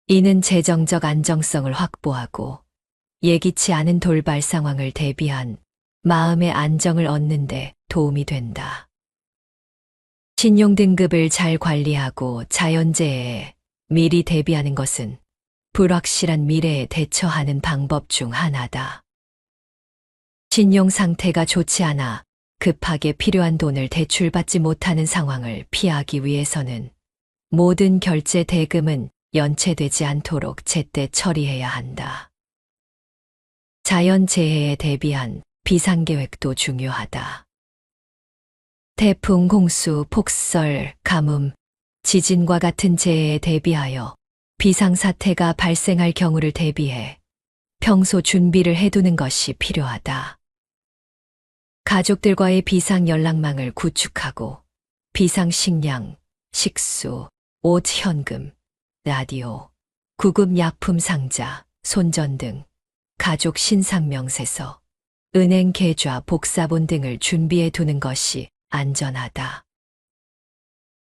이는 재정적 안정성을 확보하고 예기치 않은 돌발 상황을 대비한 마음의 안정을 얻는 데 도움이 된다. 신용 등급을 잘 관리하고 자연재해에 미리 대비하는 것은 불확실한 미래에 대처하는 방법 중 하나다. 신용 상태가 좋지 않아 급하게 필요한 돈을 대출받지 못하는 상황을 피하기 위해서는 모든 결제 대금은 연체되지 않도록 제때 처리해야 한다. 자연재해에 대비한 비상계획도 중요하다. 태풍, 홍수, 폭설, 가뭄, 지진과 같은 재해에 대비하여 비상사태가 발생할 경우를 대비해 평소 준비를 해두는 것이 필요하다. 가족들과의 비상연락망을 구축하고 비상식량, 식수, 옷, 현금, 라디오, 구급약품 상자, 손전 등 가족 신상명세서, 은행 계좌, 복사본 등을 준비해 두는 것이 안전하다.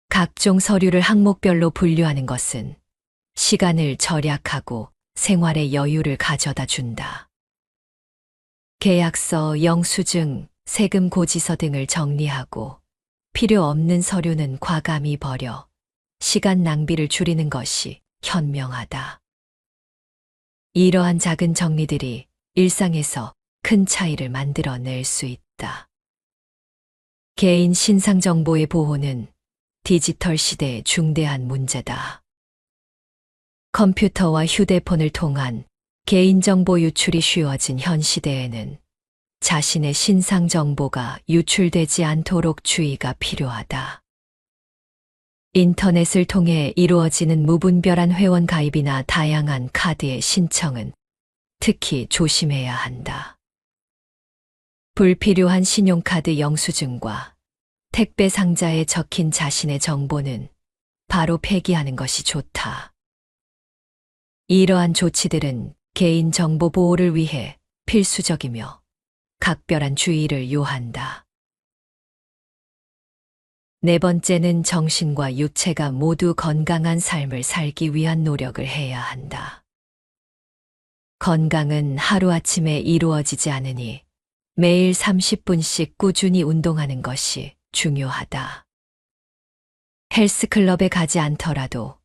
각종 서류를 항목별로 분류하는 것은 시간을 절약하고 생활의 여유를 가져다 준다. 계약서, 영수증, 세금 고지서 등을 정리하고 필요 없는 서류는 과감히 버려 시간 낭비를 줄이는 것이 현명하다. 이러한 작은 정리들이 일상에서 큰 차이를 만들어낼 수 있다. 개인 신상정보의 보호는 디지털 시대의 중대한 문제다. 컴퓨터와 휴대폰을 통한 개인정보 유출이 쉬워진 현 시대에는 자신의 신상정보가 유출되지 않도록 주의가 필요하다. 인터넷을 통해 이루어지는 무분별한 회원 가입이나 다양한 카드의 신청은 특히 조심해야 한다. 불필요한 신용카드 영수증과 택배 상자에 적힌 자신의 정보는 바로 폐기하는 것이 좋다. 이러한 조치들은 개인정보 보호를 위해 필수적이며 각별한 주의를 요한다. 네 번째는 정신과 육체가 모두 건강한 삶을 살기 위한 노력을 해야 한다. 건강은 하루아침에 이루어지지 않으니 매일 30분씩 꾸준히 운동하는 것이 중요하다. 헬스클럽에 가지 않더라도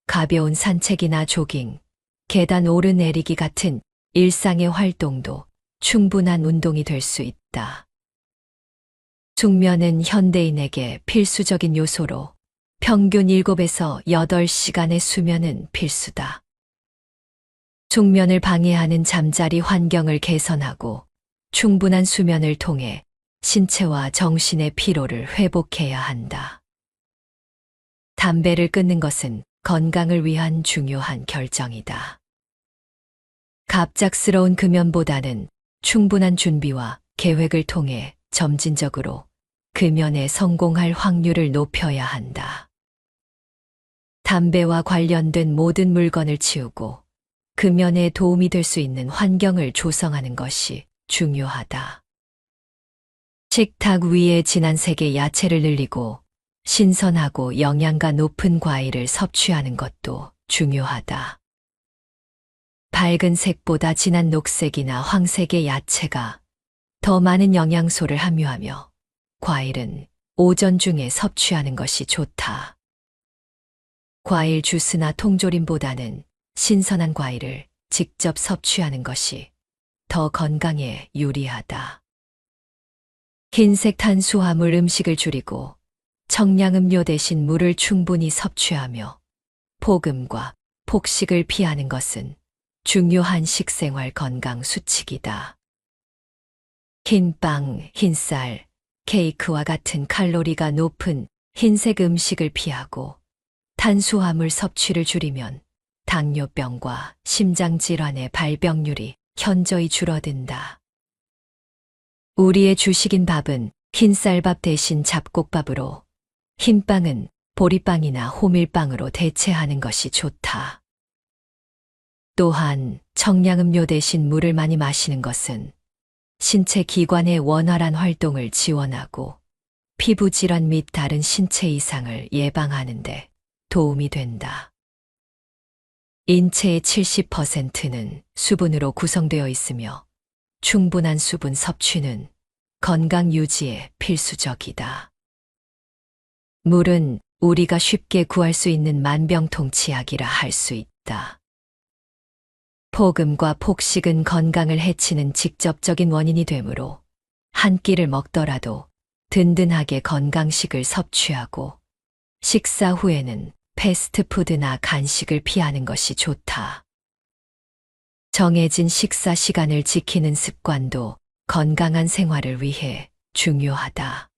가벼운 산책이나 조깅, 계단 오르내리기 같은 일상의 활동도 충분한 운동이 될 수 있다. 숙면은 현대인에게 필수적인 요소로 평균 7에서 8시간의 수면은 필수다. 숙면을 방해하는 잠자리 환경을 개선하고 충분한 수면을 통해 신체와 정신의 피로를 회복해야 한다. 담배를 끊는 것은 건강을 위한 중요한 결정이다. 갑작스러운 금연보다는 충분한 준비와 계획을 통해 점진적으로 금연에 성공할 확률을 높여야 한다. 담배와 관련된 모든 물건을 치우고 금연에 도움이 될 수 있는 환경을 조성하는 것이 중요하다. 식탁 위에 진한 색의 야채를 늘리고 신선하고 영양가 높은 과일을 섭취하는 것도 중요하다. 밝은 색보다 진한 녹색이나 황색의 야채가 더 많은 영양소를 함유하며 과일은 오전 중에 섭취하는 것이 좋다. 과일 주스나 통조림보다는 신선한 과일을 직접 섭취하는 것이 더 건강에 유리하다. 흰색 탄수화물 음식을 줄이고 청량음료 대신 물을 충분히 섭취하며 폭음과 폭식을 피하는 것은 중요한 식생활 건강 수칙이다. 흰빵, 흰쌀, 케이크와 같은 칼로리가 높은 흰색 음식을 피하고 탄수화물 섭취를 줄이면 당뇨병과 심장질환의 발병률이 현저히 줄어든다. 우리의 주식인 밥은 흰쌀밥 대신 잡곡밥으로, 흰빵은 보리빵이나 호밀빵으로 대체하는 것이 좋다. 또한 청량음료 대신 물을 많이 마시는 것은 신체 기관의 원활한 활동을 지원하고 피부 질환 및 다른 신체 이상을 예방하는 데 도움이 된다. 인체의 70%는 수분으로 구성되어 있으며 충분한 수분 섭취는 건강 유지에 필수적이다. 물은 우리가 쉽게 구할 수 있는 만병통치약이라 할 수 있다. 폭음과 폭식은 건강을 해치는 직접적인 원인이 되므로 한 끼를 먹더라도 든든하게 건강식을 섭취하고 식사 후에는 패스트푸드나 간식을 피하는 것이 좋다. 정해진 식사 시간을 지키는 습관도 건강한 생활을 위해 중요하다.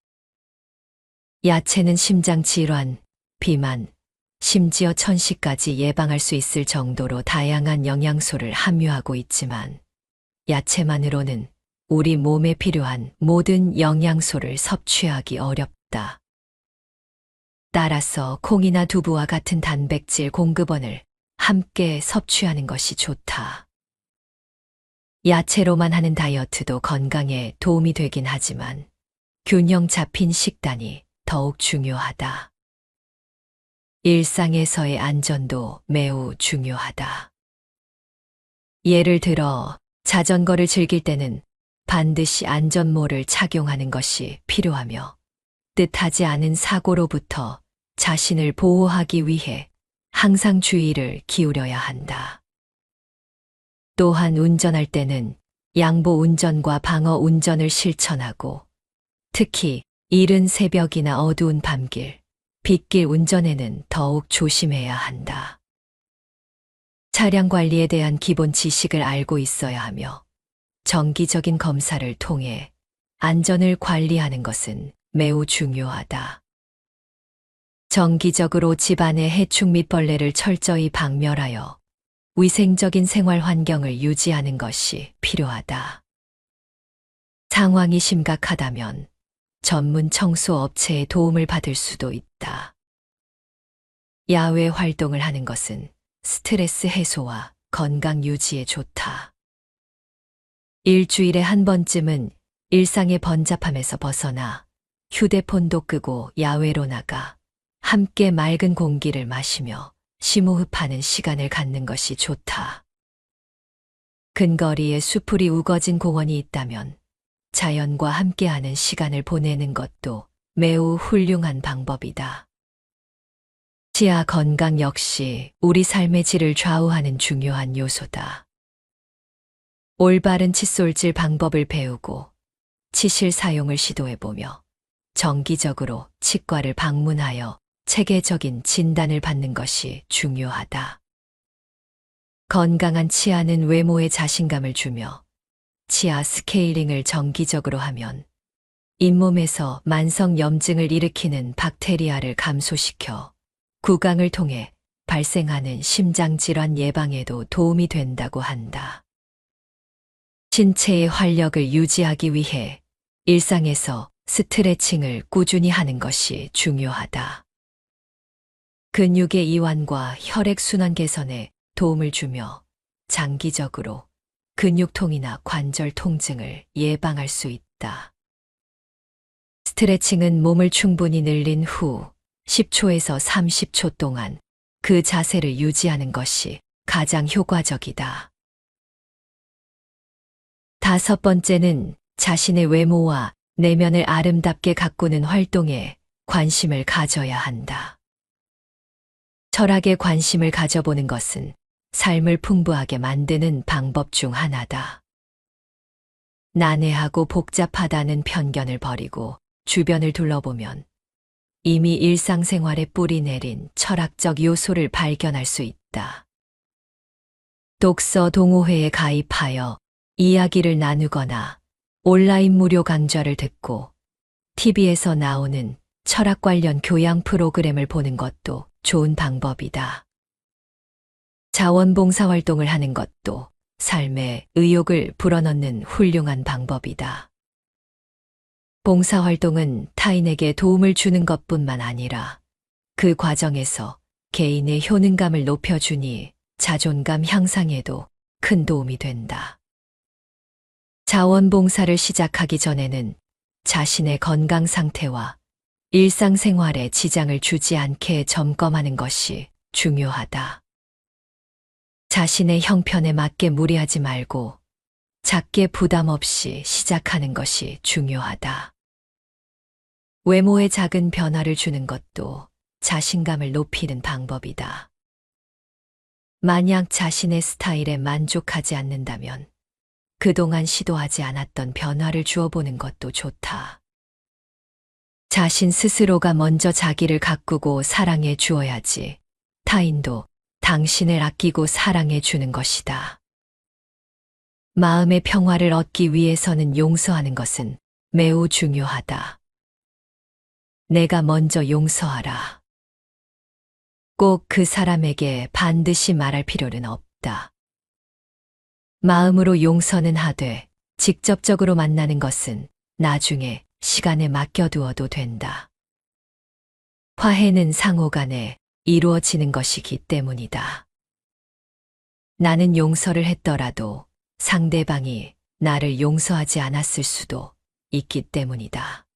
야채는 심장 질환, 비만, 심지어 천식까지 예방할 수 있을 정도로 다양한 영양소를 함유하고 있지만 야채만으로는 우리 몸에 필요한 모든 영양소를 섭취하기 어렵다. 따라서 콩이나 두부와 같은 단백질 공급원을 함께 섭취하는 것이 좋다. 야채로만 하는 다이어트도 건강에 도움이 되긴 하지만 균형 잡힌 식단이 더욱 중요하다. 일상에서의 안전도 매우 중요하다. 예를 들어 자전거를 즐길 때는 반드시 안전모를 착용하는 것이 필요하며 뜻하지 않은 사고로부터 자신을 보호하기 위해 항상 주의를 기울여야 한다. 또한 운전할 때는 양보 운전과 방어 운전을 실천하고 특히 이른 새벽이나 어두운 밤길, 빗길 운전에는 더욱 조심해야 한다. 차량 관리에 대한 기본 지식을 알고 있어야 하며 정기적인 검사를 통해 안전을 관리하는 것은 매우 중요하다. 정기적으로 집안의 해충 및 벌레를 철저히 박멸하여 위생적인 생활 환경을 유지하는 것이 필요하다. 상황이 심각하다면 전문 청소 업체의 도움을 받을 수도 있다. 야외 활동을 하는 것은 스트레스 해소와 건강 유지에 좋다. 일주일에 한 번쯤은 일상의 번잡함에서 벗어나 휴대폰도 끄고 야외로 나가 함께 맑은 공기를 마시며 심호흡하는 시간을 갖는 것이 좋다. 근거리에 수풀이 우거진 공원이 있다면 자연과 함께하는 시간을 보내는 것도 매우 훌륭한 방법이다. 치아 건강 역시 우리 삶의 질을 좌우하는 중요한 요소다. 올바른 칫솔질 방법을 배우고 치실 사용을 시도해보며 정기적으로 치과를 방문하여 체계적인 진단을 받는 것이 중요하다. 건강한 치아는 외모에 자신감을 주며 치아 스케일링을 정기적으로 하면 잇몸에서 만성 염증을 일으키는 박테리아를 감소시켜 구강을 통해 발생하는 심장질환 예방에도 도움이 된다고 한다. 신체의 활력을 유지하기 위해 일상에서 스트레칭을 꾸준히 하는 것이 중요하다. 근육의 이완과 혈액순환 개선에 도움을 주며 장기적으로 근육통이나 관절 통증을 예방할 수 있다. 스트레칭은 몸을 충분히 늘린 후 10초에서 30초 동안 그 자세를 유지하는 것이 가장 효과적이다. 다섯 번째는 자신의 외모와 내면을 아름답게 가꾸는 활동에 관심을 가져야 한다. 철학에 관심을 가져보는 것은 삶을 풍부하게 만드는 방법 중 하나다. 난해하고 복잡하다는 편견을 버리고 주변을 둘러보면 이미 일상생활에 뿌리 내린 철학적 요소를 발견할 수 있다. 독서 동호회에 가입하여 이야기를 나누거나 온라인 무료 강좌를 듣고 TV에서 나오는 철학 관련 교양 프로그램을 보는 것도 좋은 방법이다. 자원봉사 활동을 하는 것도 삶에 의욕을 불어넣는 훌륭한 방법이다. 봉사활동은 타인에게 도움을 주는 것뿐만 아니라 그 과정에서 개인의 효능감을 높여주니 자존감 향상에도 큰 도움이 된다. 자원봉사를 시작하기 전에는 자신의 건강 상태와 일상생활에 지장을 주지 않게 점검하는 것이 중요하다. 자신의 형편에 맞게 무리하지 말고 작게 부담 없이 시작하는 것이 중요하다. 외모에 작은 변화를 주는 것도 자신감을 높이는 방법이다. 만약 자신의 스타일에 만족하지 않는다면 그동안 시도하지 않았던 변화를 주어보는 것도 좋다. 자신 스스로가 먼저 자기를 가꾸고 사랑해 주어야지 타인도 당신을 아끼고 사랑해 주는 것이다. 마음의 평화를 얻기 위해서는 용서하는 것은 매우 중요하다. 내가 먼저 용서하라. 꼭 그 사람에게 반드시 말할 필요는 없다. 마음으로 용서는 하되 직접적으로 만나는 것은 나중에 시간에 맡겨두어도 된다. 화해는 상호간에 이루어지는 것이기 때문이다. 나는 용서를 했더라도 상대방이 나를 용서하지 않았을 수도 있기 때문이다.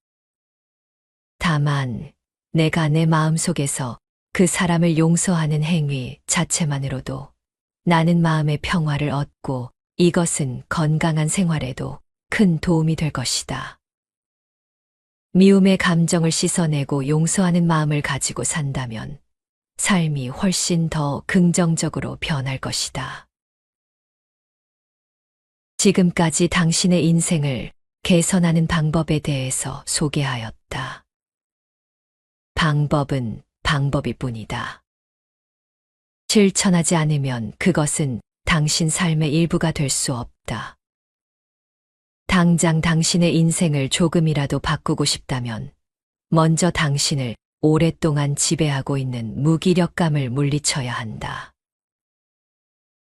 다만 내가 내 마음속에서 그 사람을 용서하는 행위 자체만으로도 나는 마음의 평화를 얻고 이것은 건강한 생활에도 큰 도움이 될 것이다. 미움의 감정을 씻어내고 용서하는 마음을 가지고 산다면 삶이 훨씬 더 긍정적으로 변할 것이다. 지금까지 당신의 인생을 개선하는 방법에 대해서 소개하였다. 방법은 방법일 뿐이다. 실천하지 않으면 그것은 당신 삶의 일부가 될 수 없다. 당장 당신의 인생을 조금이라도 바꾸고 싶다면 먼저 당신을 오랫동안 지배하고 있는 무기력감을 물리쳐야 한다.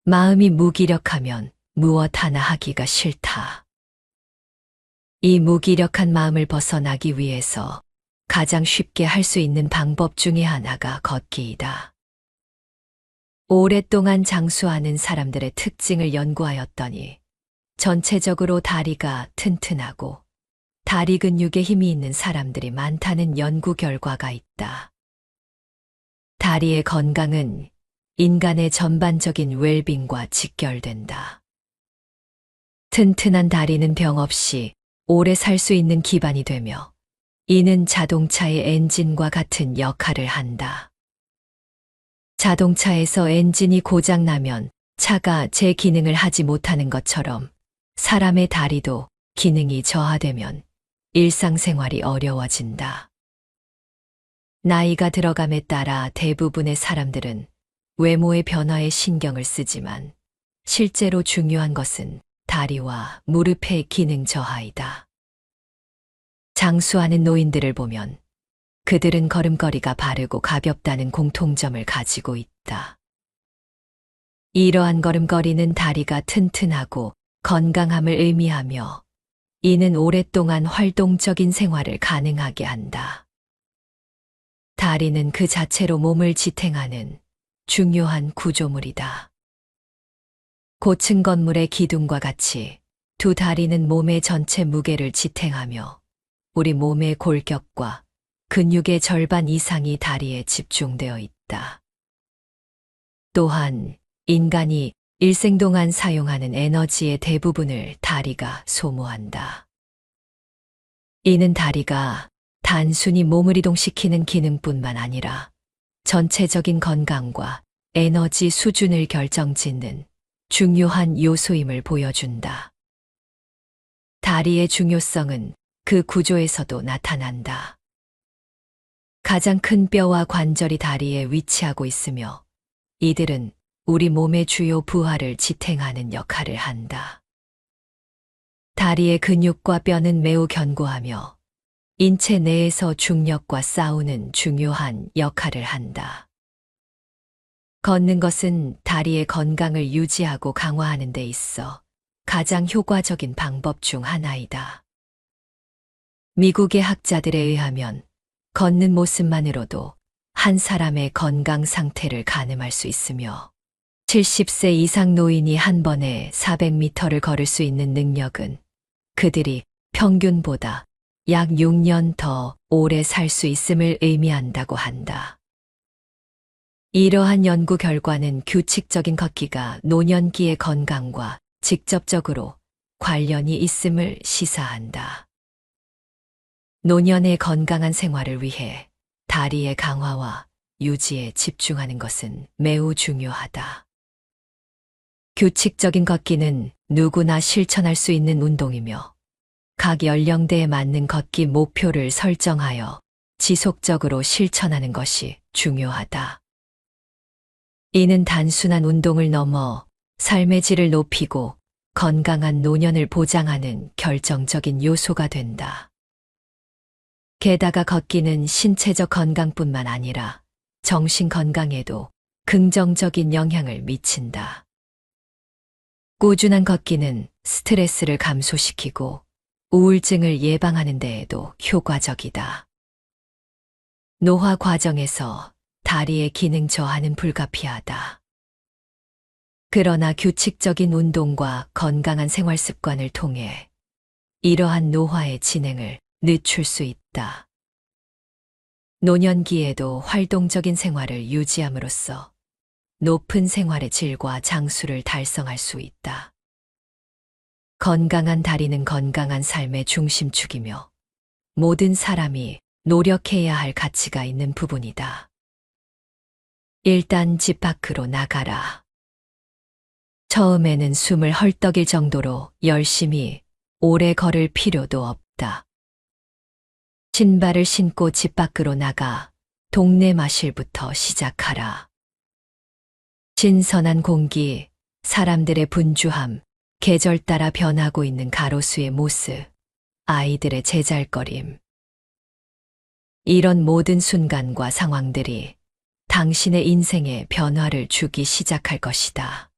마음이 무기력하면 무엇 하나 하기가 싫다. 이 무기력한 마음을 벗어나기 위해서 가장 쉽게 할 수 있는 방법 중에 하나가 걷기이다. 오랫동안 장수하는 사람들의 특징을 연구하였더니 전체적으로 다리가 튼튼하고 다리 근육에 힘이 있는 사람들이 많다는 연구 결과가 있다. 다리의 건강은 인간의 전반적인 웰빙과 직결된다. 튼튼한 다리는 병 없이 오래 살 수 있는 기반이 되며 이는 자동차의 엔진과 같은 역할을 한다. 자동차에서 엔진이 고장나면 차가 제 기능을 하지 못하는 것처럼 사람의 다리도 기능이 저하되면 일상생활이 어려워진다. 나이가 들어감에 따라 대부분의 사람들은 외모의 변화에 신경을 쓰지만 실제로 중요한 것은 다리와 무릎의 기능 저하이다. 장수하는 노인들을 보면 그들은 걸음걸이가 바르고 가볍다는 공통점을 가지고 있다. 이러한 걸음걸이는 다리가 튼튼하고 건강함을 의미하며 이는 오랫동안 활동적인 생활을 가능하게 한다. 다리는 그 자체로 몸을 지탱하는 중요한 구조물이다. 고층 건물의 기둥과 같이 두 다리는 몸의 전체 무게를 지탱하며 우리 몸의 골격과 근육의 절반 이상이 다리에 집중되어 있다. 또한 인간이 일생 동안 사용하는 에너지의 대부분을 다리가 소모한다. 이는 다리가 단순히 몸을 이동시키는 기능뿐만 아니라 전체적인 건강과 에너지 수준을 결정짓는 중요한 요소임을 보여준다. 다리의 중요성은 그 구조에서도 나타난다. 가장 큰 뼈와 관절이 다리에 위치하고 있으며 이들은 우리 몸의 주요 부하를 지탱하는 역할을 한다. 다리의 근육과 뼈는 매우 견고하며 인체 내에서 중력과 싸우는 중요한 역할을 한다. 걷는 것은 다리의 건강을 유지하고 강화하는 데 있어 가장 효과적인 방법 중 하나이다. 미국의 학자들에 의하면 걷는 모습만으로도 한 사람의 건강 상태를 가늠할 수 있으며 70세 이상 노인이 한 번에 400m를 걸을 수 있는 능력은 그들이 평균보다 약 6년 더 오래 살 수 있음을 의미한다고 한다. 이러한 연구 결과는 규칙적인 걷기가 노년기의 건강과 직접적으로 관련이 있음을 시사한다. 노년의 건강한 생활을 위해 다리의 강화와 유지에 집중하는 것은 매우 중요하다. 규칙적인 걷기는 누구나 실천할 수 있는 운동이며 각 연령대에 맞는 걷기 목표를 설정하여 지속적으로 실천하는 것이 중요하다. 이는 단순한 운동을 넘어 삶의 질을 높이고 건강한 노년을 보장하는 결정적인 요소가 된다. 게다가 걷기는 신체적 건강뿐만 아니라 정신 건강에도 긍정적인 영향을 미친다. 꾸준한 걷기는 스트레스를 감소시키고 우울증을 예방하는 데에도 효과적이다. 노화 과정에서 다리의 기능 저하는 불가피하다. 그러나 규칙적인 운동과 건강한 생활 습관을 통해 이러한 노화의 진행을 늦출 수 있다. 노년기에도 활동적인 생활을 유지함으로써 높은 생활의 질과 장수를 달성할 수 있다. 건강한 다리는 건강한 삶의 중심축이며 모든 사람이 노력해야 할 가치가 있는 부분이다. 일단 집 밖으로 나가라. 처음에는 숨을 헐떡일 정도로 열심히 오래 걸을 필요도 없다. 신발을 신고 집 밖으로 나가 동네 마실부터 시작하라. 신선한 공기, 사람들의 분주함, 계절 따라 변하고 있는 가로수의 모습, 아이들의 제잘거림. 이런 모든 순간과 상황들이 당신의 인생에 변화를 주기 시작할 것이다.